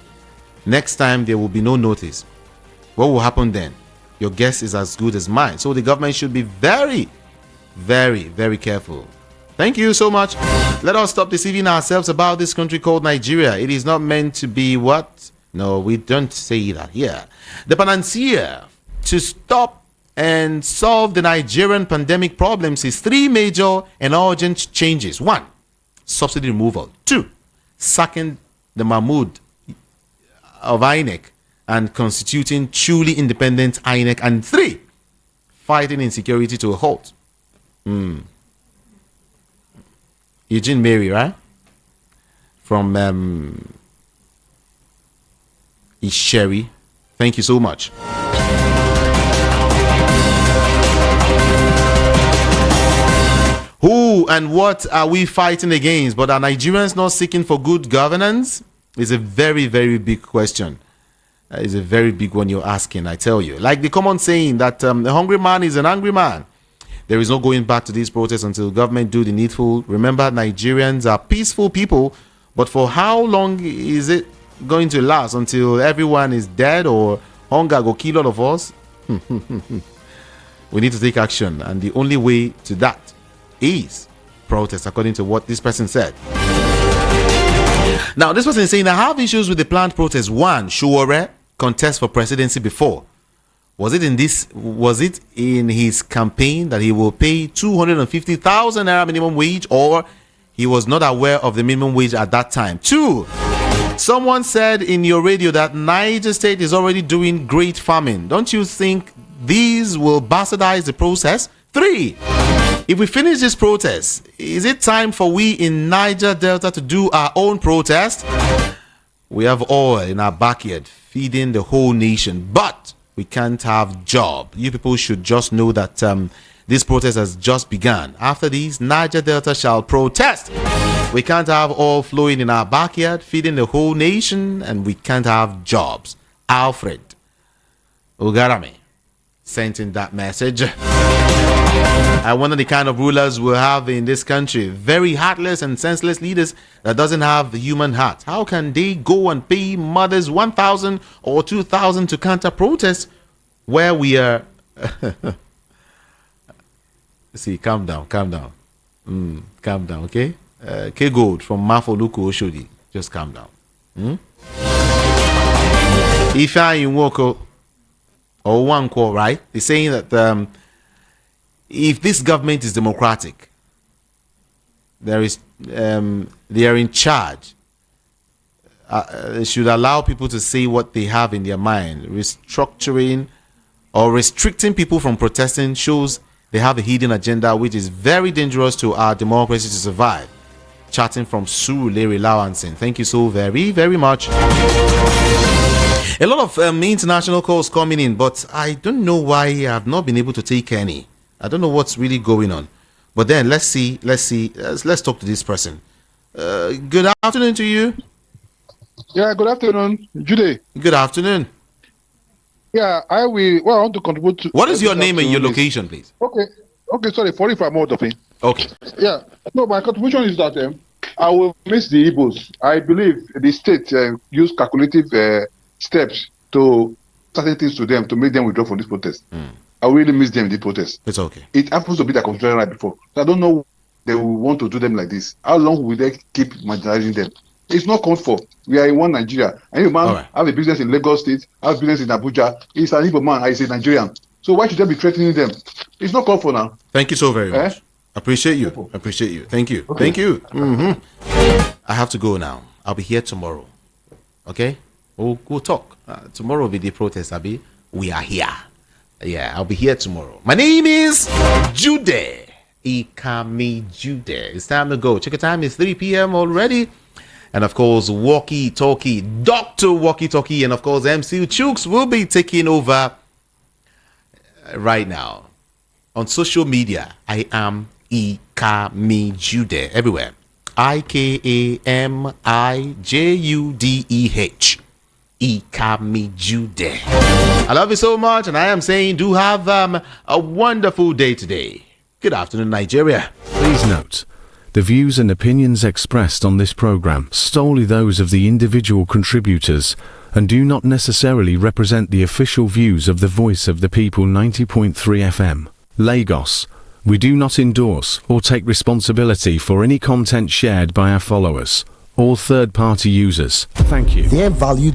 Next time, there will be no notice. What will happen then? Your guess is as good as mine. So the government should be very, very, very careful. Thank you so much. Let us stop deceiving ourselves about this country called Nigeria. It is not meant to be what? No, we don't say that here. The panacea to stop and solve the Nigerian pandemic problems is 3 major and urgent changes. 1, subsidy removal. 2, sacking the Mahmoud of INEC and constituting truly independent INEC. And 3, fighting insecurity to a halt. Eugene Mary, right? From Isheri. Thank you so much. Who and what are we fighting against? But are Nigerians not seeking for good governance? It's a very, very big question. It's a very big one you're asking, I tell you. Like the common saying that a hungry man is an angry man. There is no going back to these protests until government do the needful. Remember, Nigerians are peaceful people, but for how long is it going to last? Until everyone is dead or hunger go kill all of us? We need to take action, and the only way to that is protest, according to what this person said. Now, this person is saying, I have issues with the planned protest. 1, Shuore contest for presidency before. Was it in his campaign that he will pay 250,000 naira minimum wage, or he was not aware of the minimum wage at that time? 2, Someone said in your radio that Niger State is already doing great farming. Don't you think these will bastardize the process? 3. If we finish this protest, is it time for we in Niger Delta to do our own protest? We have oil in our backyard feeding the whole nation, but we can't have job. You people should just know that this protest has just begun. After these, Niger Delta shall protest. We can't have oil flowing in our backyard feeding the whole nation, and we can't have jobs. Alfred Ugarame sent in that message. I wonder the kind of rulers we'll have in this country. Very heartless and senseless leaders that doesn't have the human heart. How can they go and pay mothers 1,000 or 2,000 to counter protest where we are? See, calm down, calm down. Calm down, okay? K Gold from Mafoluku Oshodi. Just calm down. Ifeanyi Nwoko or Wanko, right? They're saying that if this government is democratic, they are in charge. They should allow people to say what they have in their mind. Restructuring or restricting people from protesting shows they have a hidden agenda, which is very dangerous to our democracy to survive. Chatting from Surulere Lawanson. Thank you so very, very much. A lot of international calls coming in, but I don't know why I have not been able to take any. I don't know what's really going on. But then let's talk to this person. Good afternoon to you. Yeah, good afternoon, Jude. Good afternoon. Yeah, I want to contribute to. What is your name and your location, please? Okay, sorry, for if I'm out of it. Okay. Yeah, no, my contribution is that I will miss the Igbos. I believe the state use calculative steps to certain things to them to make them withdraw from this protest. I really miss them in the protest. It's okay. It happens to be the constitution right before. So I don't know they will want to do them like this. How long will they keep marginalizing them? It's not called for. We are in one Nigeria. Any man have a business in Lagos State, have a business in Abuja. He's an Igbo man. He's a Nigerian. So why should they be threatening them? It's not called for now. Thank you so very much. Appreciate you. Appreciate you. Thank you. Okay. Thank you. I have to go now. I'll be here tomorrow. Okay? We'll talk. Tomorrow will be the protest, Abi. We are here. Yeah, I'll be here tomorrow. My name is Jude. Ikami Jude. It's time to go. Check the time. It's 3 p.m. already. And of course, Walkie Talkie, Dr. Walkie Talkie, and of course, MC Chooks will be taking over right now. On social media, I am Ikami Jude everywhere. IKAMIJUDEH. Ikami Jude. I love you so much, and I am saying do have a wonderful day today. Good afternoon, Nigeria. Please note, the views and opinions expressed on this program solely those of the individual contributors and do not necessarily represent the official views of the Voice of the People 90.3 FM, Lagos. We do not endorse or take responsibility for any content shared by our followers or third-party users. Thank you. Their valued